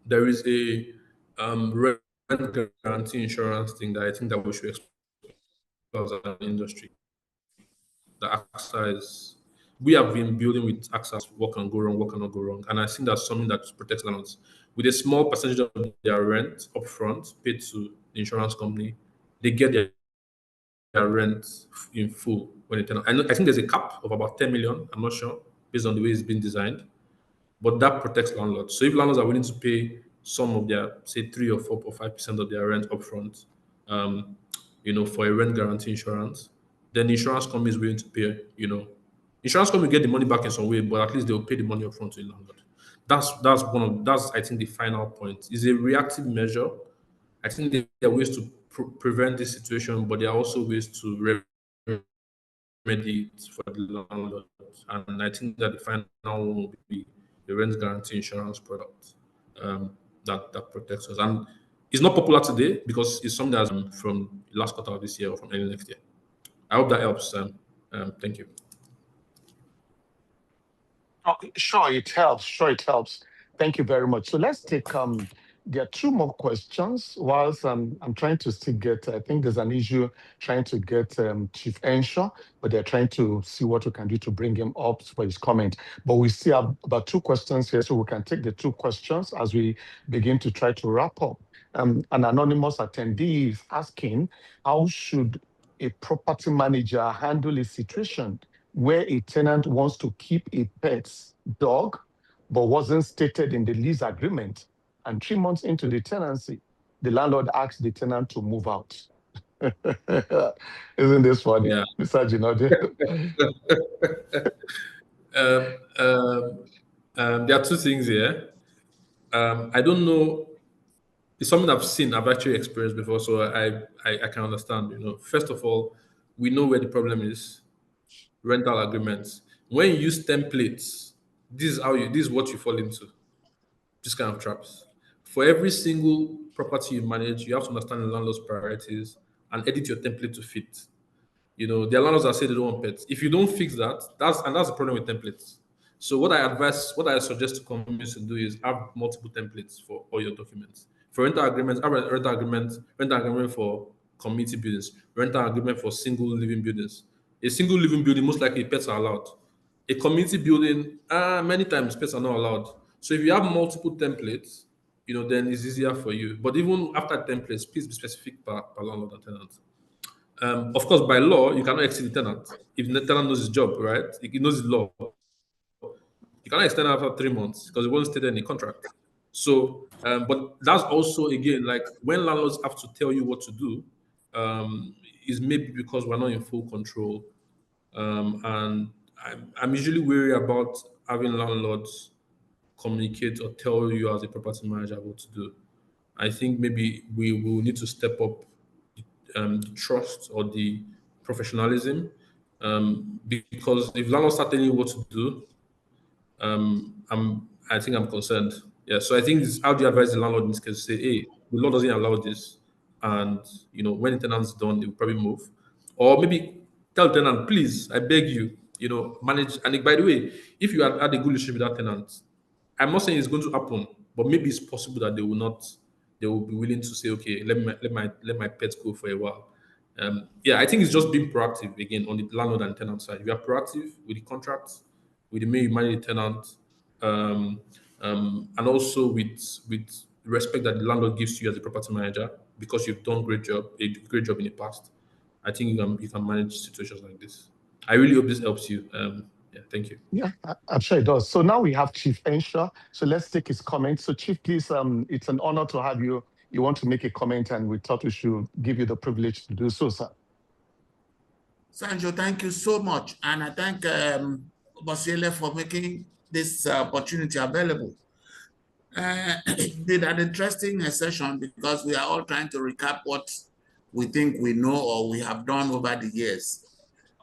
there is a rent guarantee insurance thing that I think that we should explore as an industry. The AXA is, we have been building with AXA what can go wrong, what cannot go wrong. And I think that's something that protects landlords. with a small percentage of their rent upfront paid to the insurance company, they get their rent in full when they tenant. I think there's a cap of about 10 million. I'm not sure based on the way it's been designed, but that protects landlords. So if landlords are willing to pay some of their, say, 3 or 4 or 5% of their rent upfront, um, for a rent guarantee insurance, then the insurance company is willing to pay. Insurance company get the money back in some way, but at least they'll pay the money upfront to the landlord. That's I think the final point. Is a reactive measure. I think there are ways to prevent this situation, but there are also ways to remedy it for the landlord. And I think that the final one will be the rent guarantee insurance product that protects us. And it's not popular today because it's something that's from last quarter of this year or from early next year. I hope that helps. Thank you. Oh, sure, it helps. Sure, it helps. Thank you very much. So let's take there are two more questions. Whilst I'm trying to still get, I think there's an issue trying to get Chief Ensure, but they're trying to see what we can do to bring him up for his comment. But we still have about two questions here, so we can take the two questions as we begin to try to wrap up. An anonymous attendee is asking, how should a property manager handle a situation where a tenant wants to keep a pet's dog, but wasn't stated in the lease agreement? And 3 months into the tenancy, the landlord asks the tenant to move out. Isn't this funny, Yeah. Mr. Jinode? There are two things here. I don't know. It's something I've actually experienced before, so I can understand. First of all, we know where the problem is: rental agreements. When you use templates, this is what you fall into. This kind of traps. For every single property you manage, you have to understand the landlord's priorities and edit your template to fit. There are landlords that say they don't want pets. If you don't fix that, that's the problem with templates. So what I suggest to companies to do is have multiple templates for all your documents. For rental agreements, have a rental agreement for community buildings, rental agreement for single living buildings. A single living building, most likely pets are allowed. A community building, many times pets are not allowed. So if you have multiple templates, then it's easier for you. But even after templates, please be specific per landlord and tenant. Of course, by law, you cannot exceed the tenant. If the tenant knows his job, right? He knows his law. You cannot extend after 3 months because it wasn't stated in the contract. So, but that's also again like when landlords have to tell you what to do, is maybe because we're not in full control. And I'm usually wary about having landlords communicate or tell you as a property manager what to do. I think maybe we will need to step up the trust or the professionalism, because if landlords start telling you what to do, I think I'm concerned. Yeah, so I think how do you advise the landlord in this case? Say, hey, the law doesn't allow this, and when the tenant's done, they will probably move, or maybe tell the tenant, please, I beg you, manage. And by the way, if you had a good relationship with that tenant, I'm not saying it's going to happen, but maybe it's possible that they will not. They will be willing to say, okay, let my pets go for a while. Yeah, I think it's just being proactive again on the landlord and tenant side. If you are proactive with the contracts, with the way you manage the tenant, and also with respect that the landlord gives to you as a property manager because you've done a great job in the past. I think you can manage situations like this. I really hope this helps you. Yeah, thank you. Yeah, I'm sure it does. So now we have Chief Ensure. So let's take his comment. So Chief, please, it's an honor to have you. You want to make a comment, and we thought we should give you the privilege to do so, sir. Sanjo, thank you so much. And I thank Bosile for making this opportunity available. Did an interesting session because we are all trying to recap what we think we know or we have done over the years.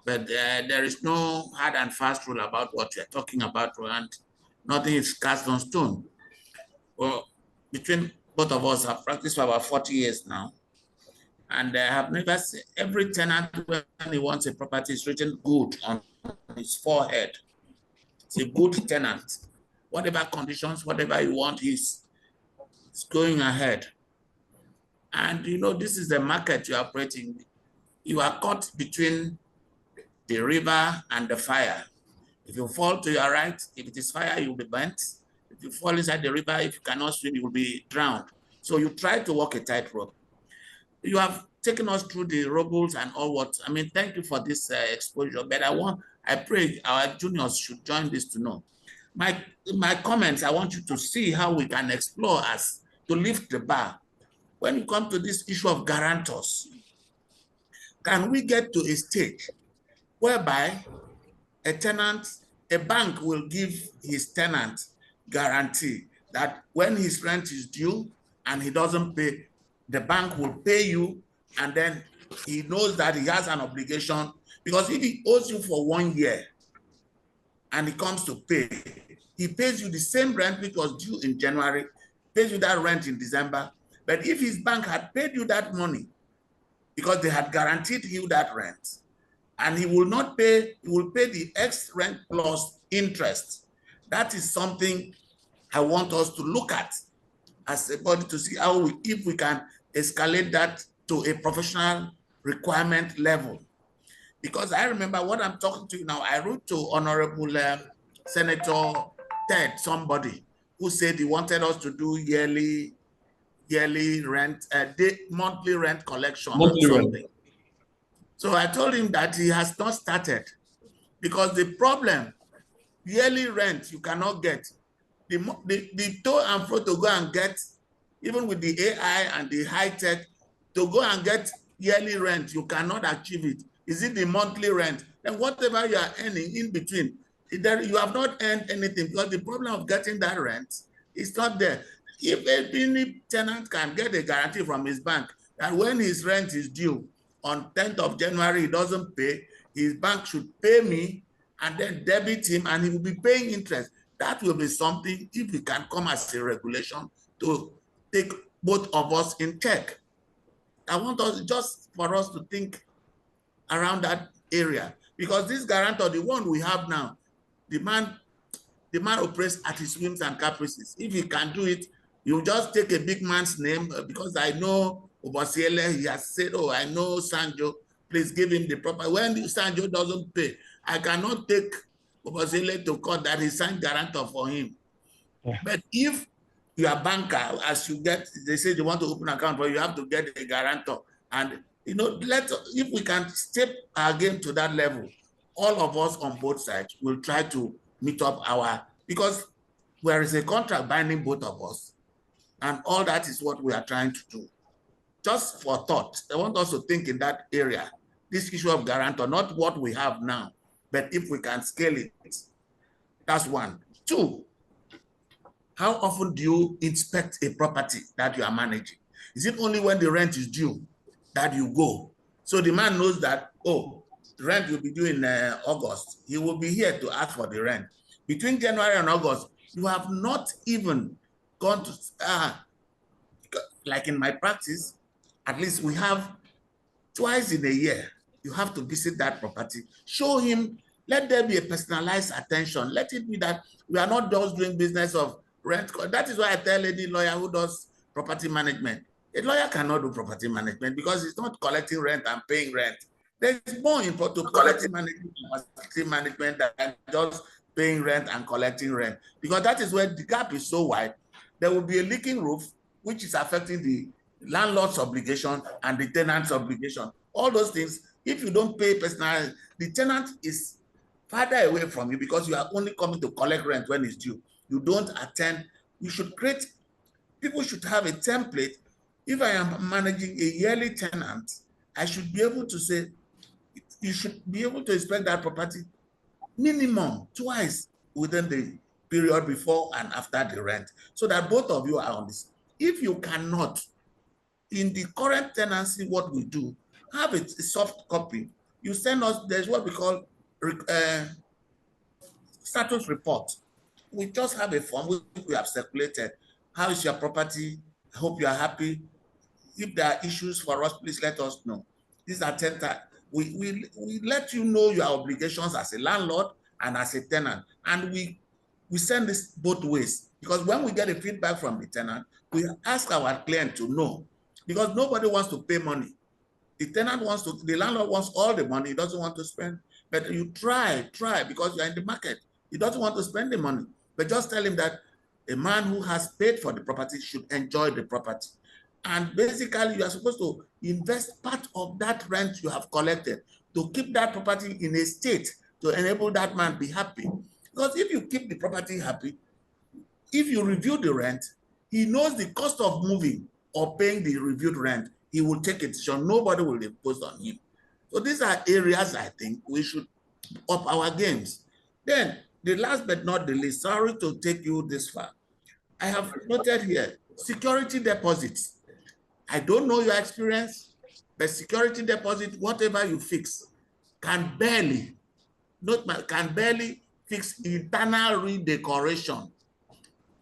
But there is no hard and fast rule about what you're talking about, and nothing is cast on stone. Well, between both of us, I've practiced for about 40 years now. And I have never seen every tenant when he wants a property is written good on his forehead. It's a good tenant. Whatever conditions, whatever you want, he's going ahead. And this is the market you're operating. You are caught between the river and the fire. If you fall to your right, if it is fire, you'll be burnt. If you fall inside the river, if you cannot swim, you will be drowned. So you try to walk a tightrope. You have taken us through the rubles and all what. I mean, thank you for this exposure. But I pray our juniors should join this to know. My comments, I want you to see how we can explore us to lift the bar. When you come to this issue of guarantors, can we get to a stage whereby a bank will give his tenant guarantee that when his rent is due and he doesn't pay, the bank will pay you, and then he knows that he has an obligation, because if he owes you for 1 year and he comes to pay, he pays you the same rent which was due in January, pays you that rent in December. But if his bank had paid you that money because they had guaranteed you that rent, and he will not pay, he will pay the X rent plus interest. That is something I want us to look at as a body to see how if we can escalate that to a professional requirement level. Because I remember what I'm talking to you now, I wrote to Honorable Senator Ted, somebody who said he wanted us to do yearly rent, monthly rent collection or something. So I told him that he has not started, because the problem, yearly rent you cannot get. The to and fro to go and get, even with the AI and the high tech, to go and get yearly rent, you cannot achieve it. Is it the monthly rent? And whatever you are earning in between, you have not earned anything, because the problem of getting that rent is not there. If any tenant can get a guarantee from his bank that when his rent is due on 10th of January, he doesn't pay, his bank should pay me and then debit him, and he will be paying interest. That will be something, if we can come as a regulation, to take both of us in check. I want us just for us to think around that area, because this guarantor, the one we have now, the man operates at his whims and caprices. If he can do it, you just take a big man's name, because I know Obasiele, he has said, oh, I know Sanjo, please give him the proper. When Sanjo doesn't pay, I cannot take Obasiele to court that he signed guarantor for him. Yeah. But if you are banker, as you get, they say they want to open an account, but you have to get a guarantor. And if we can step our game to that level, all of us on both sides will try to meet up because there is a contract binding both of us, and all that is what we are trying to do. Just for thought, I want us to think in that area, this issue of guarantor, not what we have now, but if we can scale it. That's one. Two, how often do you inspect a property that you are managing? Is it only when the rent is due that you go? So the man knows that, oh, the rent will be due in August. He will be here to ask for the rent. Between January and August, you have not even gone to, like in my practice, at least we have twice in a year, you have to visit that property, show him, let there be a personalized attention. Let it be that we are not just doing business of rent. That is why I tell any lawyer who does property management, a lawyer cannot do property management because it's not collecting rent and paying rent. There's more important to property management than just paying rent and collecting rent, because that is where the gap is so wide. There will be a leaking roof, which is affecting the landlord's obligation and the tenant's obligation. All those things, if you don't pay personally, the tenant is farther away from you because you are only coming to collect rent when it's due. You don't attend. You should create, people should have a template. If I am managing a yearly tenant, I should be able to say, you should be able to inspect that property minimum twice within the period before and after the rent, so that both of you are on this. If you cannot, in the current tenancy, what we do, have a soft copy. You send us, there's what we call status report. We just have a form which we have circulated. How is your property? I hope you are happy. If there are issues for us, please let us know. These are 10 times. We let you know your obligations as a landlord and as a tenant. And we send this both ways, because when we get a feedback from the tenant, we ask our client to know, because nobody wants to pay money. The tenant wants to, the landlord wants all the money, he doesn't want to spend. But you try, because you're in the market. He doesn't want to spend the money. But just tell him that A man who has paid for the property should enjoy the property. And basically, you are supposed to invest part of that rent you have collected to keep that property in a state to enable that man be happy. Because if you keep the property happy, if you review the rent, he knows the cost of moving or paying the reviewed rent. He will take it, so nobody will impose on him. So these are areas I think we should up our games. Then the last but not the least, sorry to take you this far. I have noted here, security deposits. I don't know your experience, but security deposit, whatever you fix, can barely fix internal redecoration.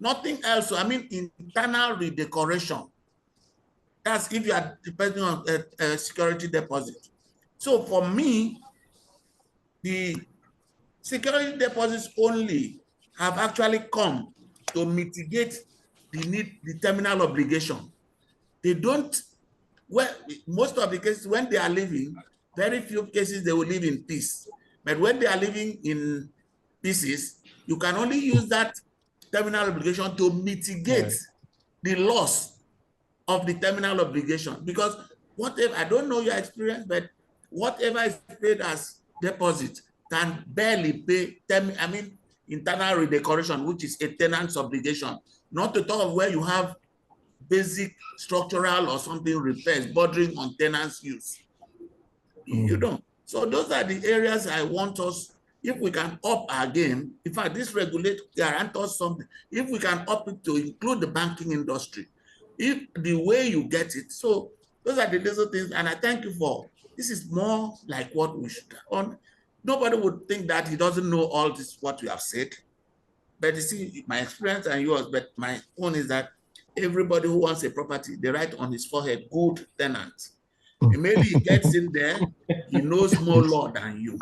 Nothing else. I mean, internal redecoration. That's if you are depending on a security deposit. So for me, the security deposits only have actually come to mitigate the terminal obligation. They don't, well, most of the cases when they are living, very few cases they will live in peace. But when they are living in pieces, you can only use that terminal obligation to mitigate the loss of the terminal obligation. Because whatever, I don't know your experience, but whatever is paid as deposit can barely pay, internal redecoration, which is a tenant's obligation. Not to talk of where you have basic structural or something repairs bordering on tenants' use. You don't. So those are the areas I want us, if we can up our game. In fact, this regulator grant us something. If we can up it to include the banking industry, if the way you get it. So those are the little things, and I thank you for. This is more like what we should on. Nobody would think that he doesn't know all this, what we have said. But you see, my experience and yours, but my own is that everybody who wants a property, they write on his forehead, good tenant. Maybe he gets in there, he knows more law than you.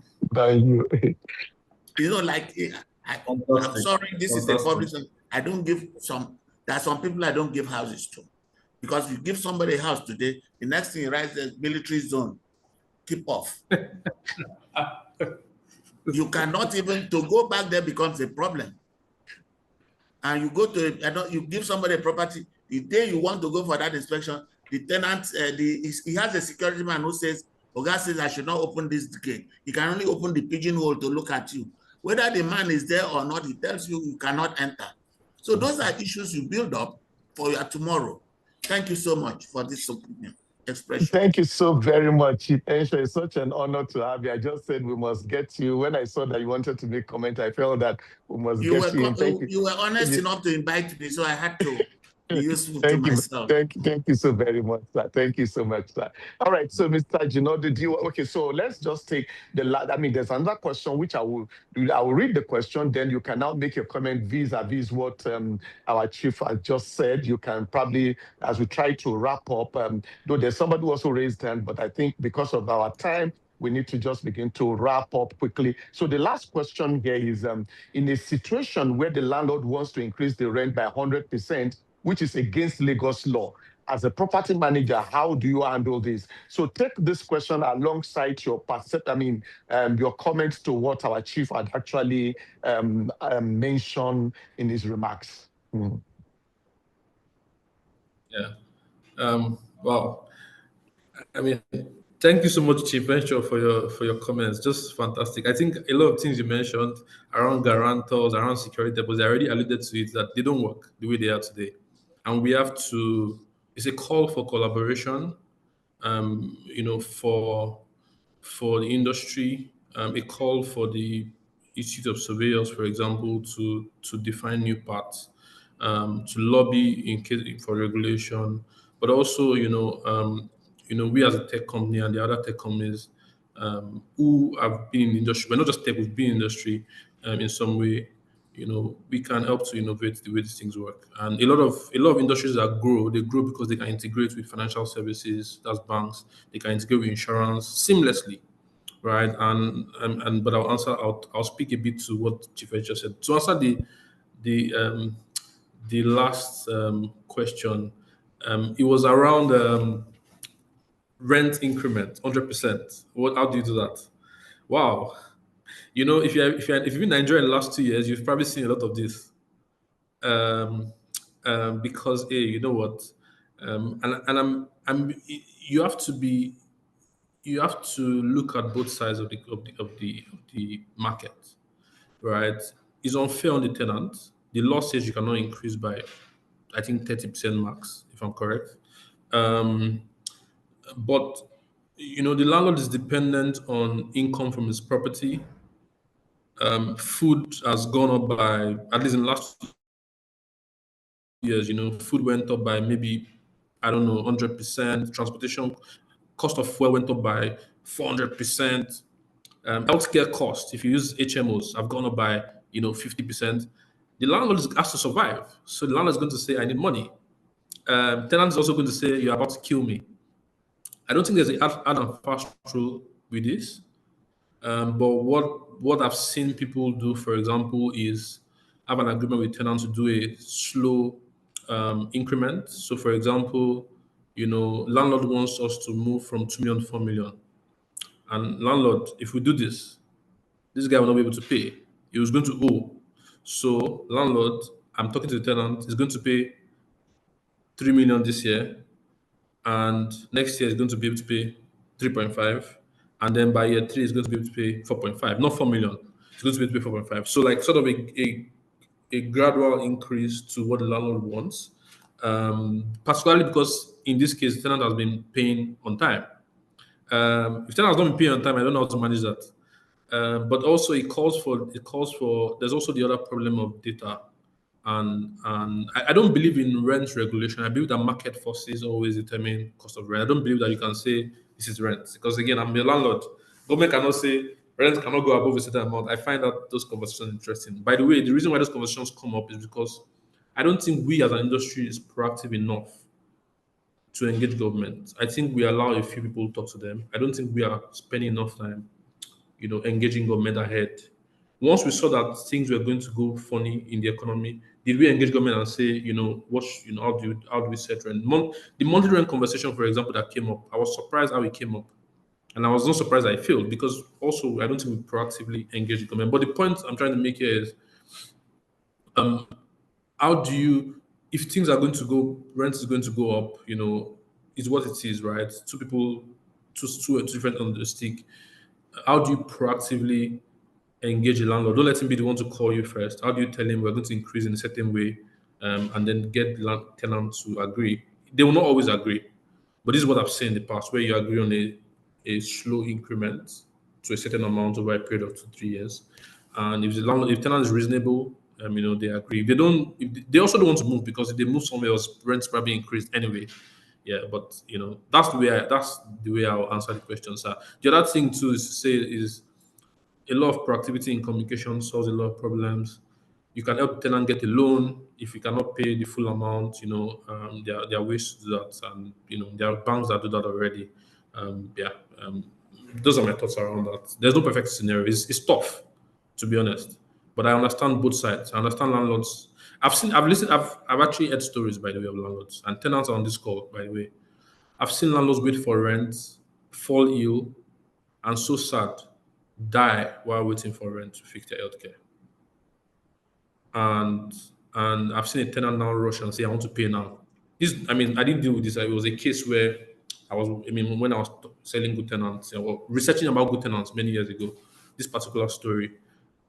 You know, like, I'm sorry, this is a public, I don't give some, there are some people I don't give houses to. Because if you give somebody a house today, the next thing he writes is military zone, keep off. You cannot even, to go back there becomes a problem. And you go to, you give somebody a property, the day you want to go for that inspection, the tenant, he has a security man who says, Oga says, I should not open this gate. He can only open the pigeonhole to look at you. Whether the man is there or not, he tells you you cannot enter. So those are issues you build up for your tomorrow. Thank you so much for this opinion. Expression. Thank you so very much, Chief Ensure. It's such an honor to have you. I just said we must get you. When I saw that you wanted to make comment, I felt that we must get you. Thank you. You were honest enough to invite me, so I had to be useful to myself. Thank you so very much, sir. Thank you so much, sir. All right, so Mr. Gino, okay, so let's just take there's another question which I will read the question, then you can now make your comment vis-a-vis what our chief has just said. You can probably, as we try to wrap up, though there's somebody who also raised hand, but I think because of our time, we need to just begin to wrap up quickly. So the last question here is, in a situation where the landlord wants to increase the rent by 100%, which is against Lagos law, as a property manager, how do you handle this? So take this question alongside your your comments to what our chief had actually mentioned in his remarks. Yeah. Wow. I mean, thank you so much, Chief Venture, for your comments. Just fantastic. I think a lot of things you mentioned around guarantors, around security deposits, I already alluded to it, that they don't work the way they are today. And we have to, it's a call for collaboration, for the industry, a call for the Institute of Surveyors, for example, to define new paths, to lobby in case for regulation, but also, we as a tech company and the other tech companies who have been in the industry, but not just tech, we've been in the industry in some way. We can help to innovate the way these things work. And a lot of industries that grow, they grow because they can integrate with financial services, that's banks. They can integrate with insurance seamlessly, right? But I'll speak a bit to what Chief Venture said. To answer the last question, it was around rent increment, 100%. How do you do that? Wow. If you've been in Nigeria in the last 2 years, you've probably seen a lot of this. um, because you know what, I'm you have to be you have to look at both sides of the market, right? It's unfair on the tenant. The law says you cannot increase by, I think, 30% max, if I'm correct. Um, but the landlord is dependent on income from his property. Food has gone up by, at least in the last years, food went up by maybe, I don't know, 100%. Transportation cost of fuel went up by 400%. Healthcare costs, if you use HMOs, have gone up by 50%. The landlord has to survive, so the landlord is going to say, "I need money." Tenant is also going to say, "You're about to kill me." I don't think there's a hard and fast rule with this. But what I've seen people do, for example, is have an agreement with tenants to do a slow increment. So, for example, landlord wants us to move from 2 million to 4 million, and landlord, if we do this guy will not be able to pay. He was going to owe. So, landlord, I'm talking to the tenant, is going to pay 3 million this year, and next year is going to be able to pay 3.5, and then by year three is going to be able to pay 4.5, not 4 million. It's going to be able to pay 4.5. So like sort of a gradual increase to what the landlord wants. Particularly because in this case, the tenant has been paying on time. If tenant has not been paying on time, I don't know how to manage that. But also it calls for there's also the other problem of data, and I don't believe in rent regulation. I believe that market forces always determine cost of rent. I don't believe that you can say this is rent, because again, I'm a landlord. Government cannot say rent cannot go above a certain amount. I find that those conversations interesting. By the way, the reason why those conversations come up is because I don't think we as an industry is proactive enough to engage government. I think we allow a few people to talk to them. I don't think we are spending enough time engaging government ahead. Once we saw that things were going to go funny in the economy, did we engage government and say, how do we set rent? The monthly rent conversation, for example, that came up, I was surprised how it came up. And I was not surprised I failed, because also I don't think we proactively engage the government. But the point I'm trying to make here is, how do you, if things are going to go, rent is going to go up, is what it is, right? Two people, two different on the stick. How do you proactively engage a landlord? Don't let him be the one to call you first. How do you tell him we're going to increase in a certain way, and then get the tenant to agree? They will not always agree, but this is what I've seen in the past, where you agree on a slow increment to a certain amount over a period of 2 3 years, and if tenant is reasonable, they agree. If they don't, they also don't want to move, because if they move somewhere else, rents probably increased anyway. Yeah, but that's the way I'll answer the question, sir. The other thing too is to say is a lot of proactivity in communication solves a lot of problems. You can help tenant get a loan if you cannot pay the full amount. There are ways to do that, and there are banks that do that already. Yeah, those are my thoughts around that. There's no perfect scenario. It's tough, to be honest, but I understand both sides. I understand landlords. I've actually heard stories, by the way, of landlords and tenants are on this call. By the way, I've seen landlords wait for rent, fall ill, and so sad, die while waiting for rent to fix their healthcare. And and I've seen a tenant now rush and say, "I want to pay now." I didn't deal with this. It was a case where when I was selling good tenants, or researching about good tenants many years ago, this particular story,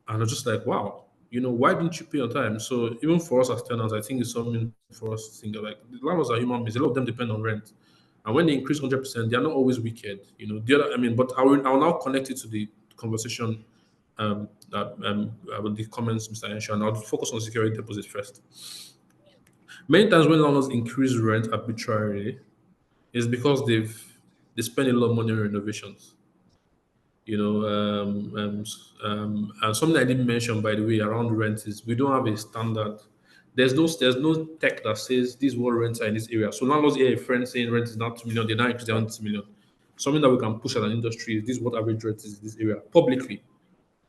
and I was just like, wow, why didn't you pay on time? So even for us as tenants, I think it's something for us to think of. Like, the landlords are human beings. A lot of them depend on rent. And when they increase 100%, they are not always wicked. The other, but I will now connect it to the conversation, with the comments, Mr. Ensha, and I'll focus on security deposit first. Many times when landlords increase rent arbitrarily, it's because they spend a lot of money on renovations. And something I didn't mention, by the way, around rent is we don't have a standard. There's no tech that says this is what rents are in this area. So landlords hear a friend saying rent is now 2 million, they now increase down to 2 million. Something that we can push as an industry is this is what average rent is in this area publicly,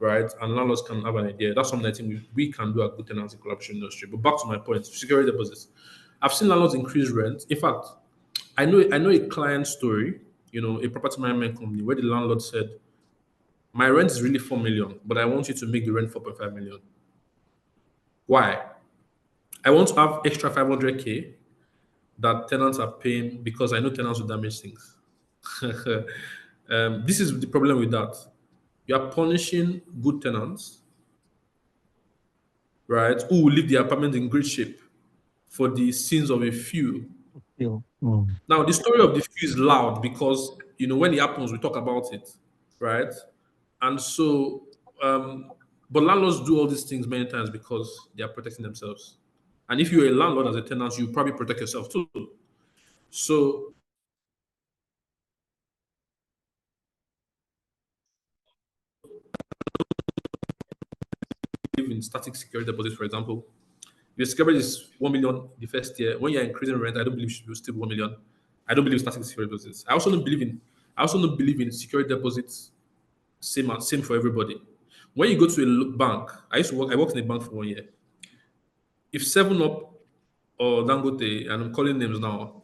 right? And landlords can have an idea. That's something I think we can do at good tenancy collaboration industry. But back to my point, security deposits. I've seen landlords increase rent. In fact, I know a client story, a property management company, where the landlord said, my rent is really 4 million, but I want you to make the rent 4.5 million. Why? I want to have extra 500K that tenants are paying because I know tenants will damage things. This is the problem with that. You are punishing good tenants, right, who will leave their apartment in great shape for the sins of a few. Yeah. Mm. Now, the story of the few is loud because, when it happens, we talk about it, right? And so, but landlords do all these things many times because they are protecting themselves. And if you're a landlord as a tenant, you probably protect yourself too. So believe in static security deposits, for example. Your security is 1 million the first year. When you're increasing rent, I don't believe it should be still 1 million. I don't believe in static security deposits. I also don't believe in security deposits same for everybody. When you go to a bank, I worked in a bank for 1 year. If Seven Up or Dangote, and I'm calling names now,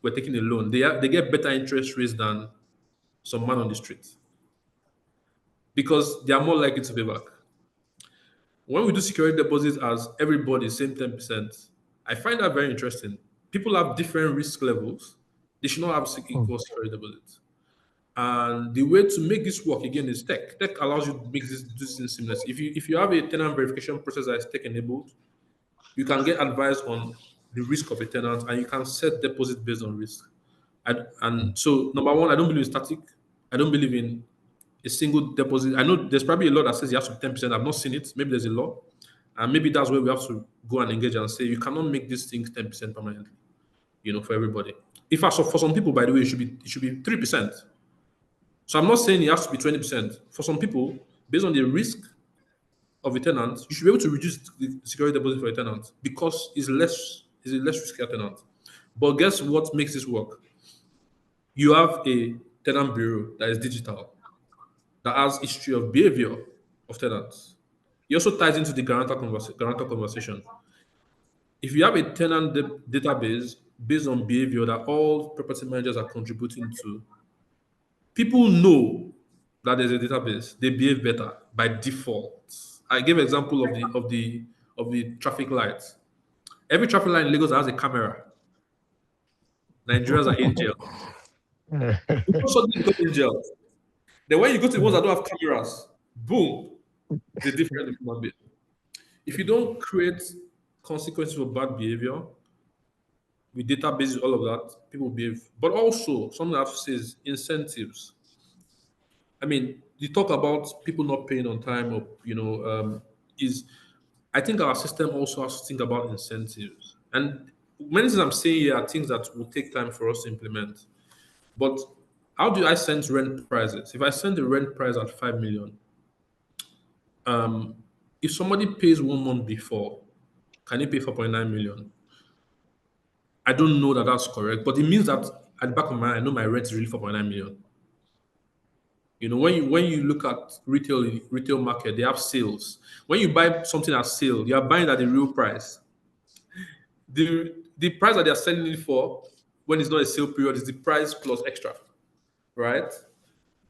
we're taking a loan, they get better interest rates than some man on the street because they are more likely to pay back. When we do security deposits as everybody, same 10%, I find that very interesting. People have different risk levels. They should not have equal security deposits. And the way to make this work again is tech. Tech allows you to make this thing seamless. If you have a tenant verification process that is tech enabled, you can get advice on the risk of a tenant and you can set deposit based on risk. And so, number one, I don't believe in static. I don't believe in a single deposit. I know there's probably a law that says you have to be 10%. I've not seen it. Maybe there's a law. And maybe that's where we have to go and engage and say you cannot make these things 10% permanently, for everybody. If for some people, by the way, it should be 3%. So I'm not saying it has to be 20%. For some people, based on the risk of a tenant, you should be able to reduce the security deposit for a tenant because it's a less riskier tenant. But guess what makes this work? You have a tenant bureau that is digital, that has history of behavior of tenants. It also ties into the guarantor conversation. If you have a tenant database based on behavior that all property managers are contributing to, people know that there's a database. They behave better by default. I gave an example of the traffic lights. Every traffic light in Lagos has a camera. Nigerians are angels. People suddenly become angels. Then when you go to the ones that don't have cameras, boom, the different in human being. If you don't create consequences for bad behavior with databases, all of that, people behave. But also, something I have to say is incentives. I mean, you talk about people not paying on time, or is I think our system also has to think about incentives. And many things I'm saying here are things that will take time for us to implement. But how do I set rent prices? If I set the rent price at 5 million, if somebody pays 1 month before, can he pay 4.9 million? I don't know that that's correct, but it means that at the back of my mind, I know my rent is really 4.9 million. When you look at retail market, they have sales. When you buy something at sale, you are buying at the real price. The price that they are selling it for when it's not a sale period is the price plus extra, right?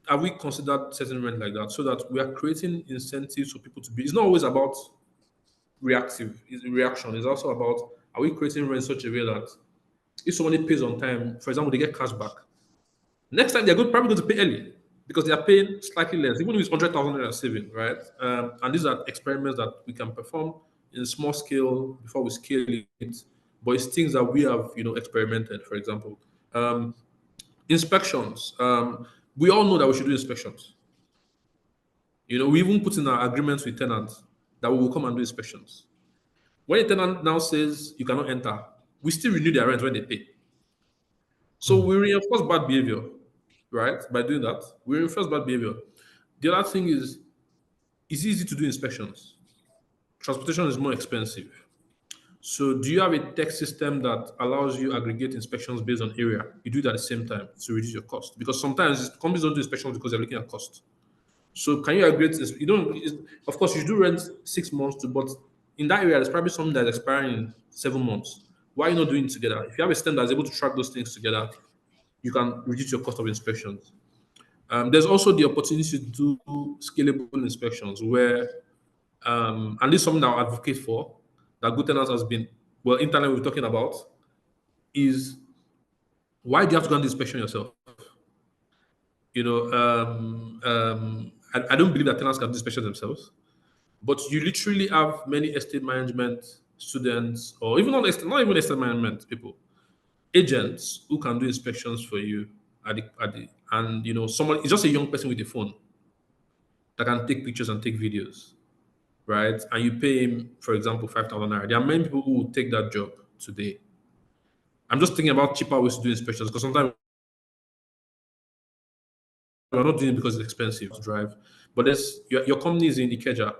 Have we considered setting rent like that so that we are creating incentives for people to be? It's not always about reaction. It's also about, are we creating rent in such a way that if somebody pays on time, for example, they get cash back. Next time they're probably going to pay early because they are paying slightly less, even if it's 100,000 naira saving, right? And these are experiments that we can perform in small scale before we scale it. But it's things that we have, experimented. For example, inspections. We all know that we should do inspections. We even put in our agreements with tenants that we will come and do inspections. When a tenant now says you cannot enter, we still renew their rent when they pay. So we reinforce bad behavior, right? By doing that, we reinforce bad behavior. The other thing is, it's easy to do inspections. Transportation is more expensive. So do you have a tech system that allows you aggregate inspections based on area? You do that at the same time to reduce your cost. Because sometimes companies don't do inspections because they're looking at cost. So can you aggregate this? Of course, you do rent 6 months but in that area, there's probably something that's expiring in 7 months. Why are you not doing it together? If you have a system that's able to track those things together, you can reduce your cost of inspections. There's also the opportunity to do scalable inspections where, and this is something that I advocate for, that good tenants has been, well, internally we're talking about is, why do you have to go and do inspection yourself? I don't believe that tenants can do inspection themselves, but you literally have many estate management students, or even not even estate management people, agents who can do inspections for you and someone, it's just a young person with a phone that can take pictures and take videos, right? And you pay him, for example, 5,000 naira. There are many people who will take that job today. I'm just thinking about cheaper ways to do inspections, because sometimes we're not doing it because it's expensive to drive. But your company is in Ikeja,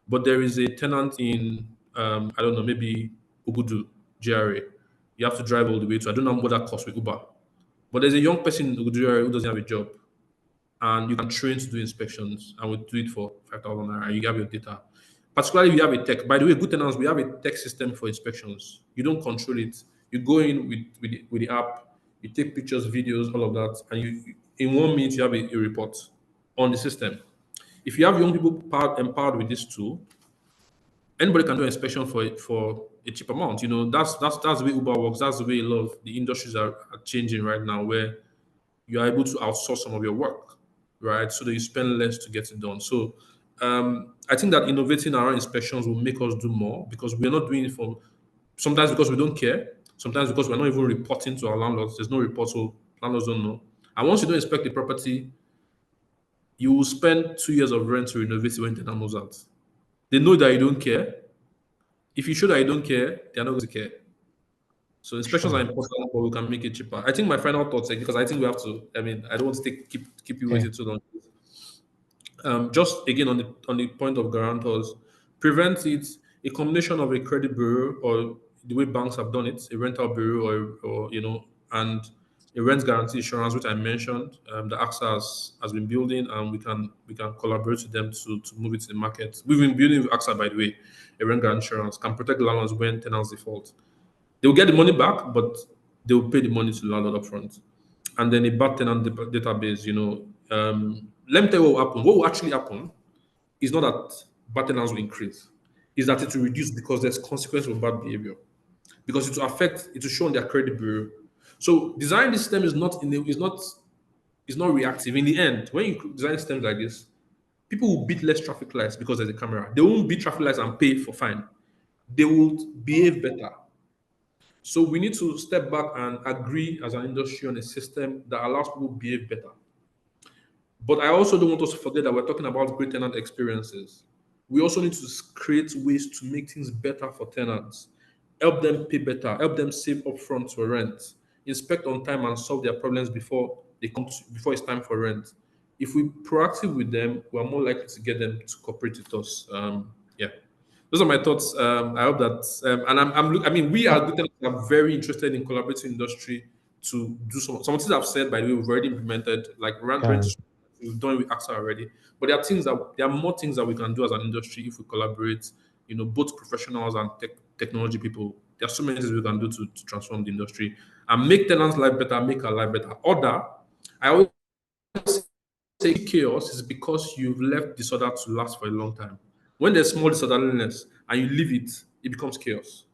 but there is a tenant in I don't know, maybe Ubudu, GRA. You have to drive all the way to, I don't know what that costs with Uber. But there's a young person in Ubudu GRA who doesn't have a job, and you can train to do inspections, and we do it for 5,000 naira, and you have your data. Particularly if you have a tech. By the way, good tenants, we have a tech system for inspections. You don't control it. You go in with the app, you take pictures, videos, all of that, and you in 1 minute you have a report on the system. If you have young people empowered with this tool, anybody can do an inspection for a cheap amount. That's the way Uber works. That's the way a lot of the industries are changing right now, where you are able to outsource some of your work, right? So that you spend less to get it done. So I think that innovating around inspections will make us do more, because we're not doing it sometimes because we don't care, sometimes because we're not even reporting to our landlords. There's no report, so landlords don't know. And once you don't inspect the property, you will spend 2 years of rent to renovate it when the tenant moves out. They know that you don't care. If you show that you don't care, they're not going to care. So inspections are important, but we can make it cheaper. I think my final thoughts, because I think we have to. I don't want to keep you waiting too long. Just again on the point of guarantors, prevent it. A combination of a credit bureau, or the way banks have done it, a rental bureau, or and a rent guarantee insurance, which I mentioned, that AXA has been building, and we can collaborate with them to move it to the market. We've been building with AXA, by the way. A rent guarantee insurance can protect landlords when tenants default. They will get the money back, but they will pay the money to the landlord upfront. And then a bad tenant database, let me tell you what will happen. What will actually happen is not that bad tenants will increase, is that it will reduce, because there's consequence of bad behavior. Because it will show on their credit bureau. So design this system is not reactive. In the end, when you design systems like this, people will beat less traffic lights because there's a camera. They won't beat traffic lights and pay for fine. They will behave better. So we need to step back and agree as an industry on a system that allows people to behave better. But I also don't want us to forget that we're talking about great tenant experiences. We also need to create ways to make things better for tenants, help them pay better, help them save upfront for rent, inspect on time and solve their problems before it's time for rent. If we're proactive with them, we're more likely to get them to cooperate with us. Those are my thoughts. I hope that, and we are good tenants are very interested in collaborating industry to do some things I've said. By the way, we've already implemented, like rent. We've done it with AXA already, but there are more things that we can do as an industry if we collaborate. Both professionals and technology people. There are so many things we can do to transform the industry and make tenants' life better, make our life better. I always say chaos is because you've left disorder to last for a long time. When there's small disorderliness and you leave it, it becomes chaos,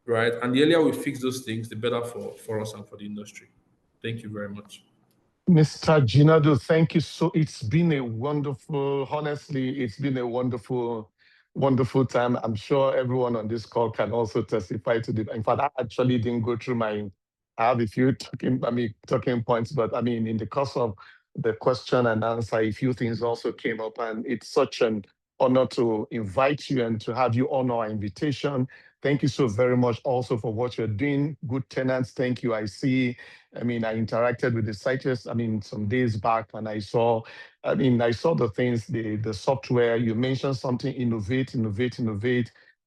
right? And the earlier we fix those things, the better for us and for the industry. Thank you very much. Mr. Jinadu, thank you. It's been a wonderful, honestly, it's been a wonderful time. I'm sure everyone on this call can also testify to it. In fact, I actually didn't go through I have a few talking points, but in the course of the question and answer, a few things also came up, and it's such an honor to invite you and to have you honor our invitation. Thank you so very much also for what you're doing. Good tenants, thank you. I interacted with the scientists, some days back, and I saw the things, the software. You mentioned something, innovate.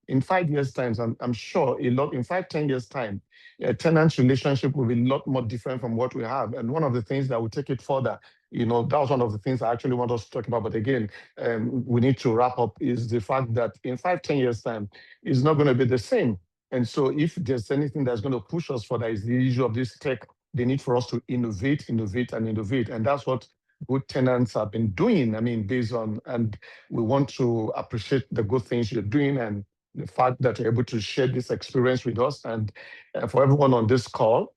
In 5 years' time, I'm sure in 5-10 years' time, a tenant's relationship will be a lot more different from what we have. And one of the things that will take it further, that was one of the things I actually want us to talk about. But again, we need to wrap up, is the fact that in 5-10 years' time, it's not going to be the same. And so if there's anything that's going to push us further, is the issue of this tech, the need for us to innovate. And that's what good tenants have been doing, based on, and we want to appreciate the good things you're doing and the fact that you're able to share this experience with us. And for everyone on this call,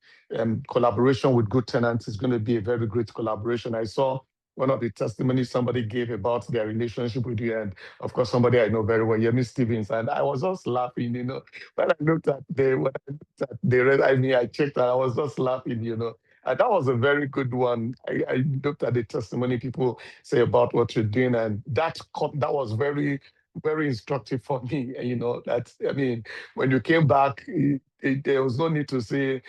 collaboration with Good Tenants is going to be a very great collaboration. I saw one of the testimonies somebody gave about their relationship with you, and of course, somebody I know very well, Yemi Stevens, and I was just laughing, when I looked at I checked and I was just laughing, and that was a very good one. I looked at the testimony people say about what you're doing, and that was very, very instructive for me. When you came back, there was no need to say,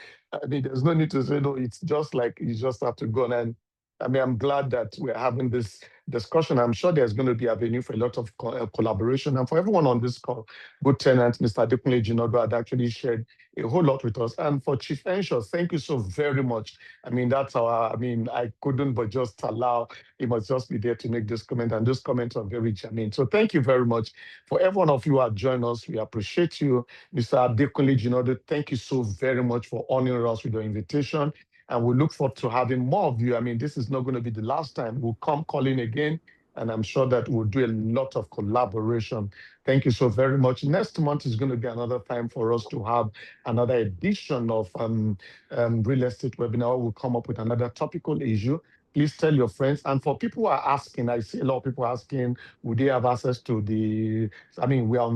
there's no need to say, no, it's just like you just have to go. And I'm glad that we're having this discussion. I'm sure there's going to be avenue for a lot of collaboration. And for everyone on this call, Good Tenant, Mr. Adekunle Jinodo had actually shared a whole lot with us. And for Chief Ensure, thank you so very much. That's I couldn't but just allow, he must just be there to make this comment. And those comments are very germane. So thank you very much. For every one of you who have joined us, we appreciate you. Mr. Adekunle Jinodo, thank you so very much for honoring us with your invitation. And we look forward to having more of you. This is not going to be the last time. We'll come calling again, and I'm sure that we'll do a lot of collaboration. Thank you so very much. Next month is going to be another time for us to have another edition of real estate webinar. We'll come up with another topical issue. Please tell your friends. And for people who are asking, I see a lot of people asking, would they have access to the,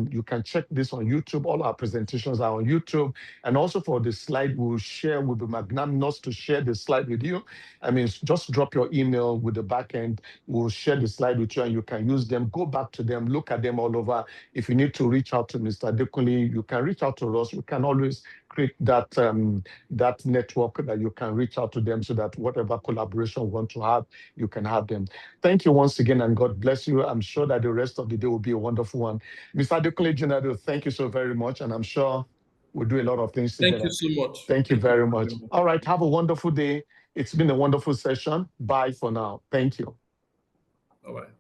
you can check this on YouTube. All our presentations are on YouTube. And also for the slide, we'll be magnanimous to share the slide with you. Just drop your email with the back end. We'll share the slide with you and you can use them. Go back to them, look at them all over. If you need to reach out to Mr. Adekunle, you can reach out to us. We can always create that network that you can reach out to them so that whatever collaboration you want to have, you can have them. Thank you once again and God bless you. I'm sure that the rest of the day will be a wonderful one. Mr. Adekunle Jinodo, thank you so very much. And I'm sure we'll do a lot of things together. Thank you so much. Thank you very much. All right, have a wonderful day. It's been a wonderful session. Bye for now. Thank you. Bye-bye.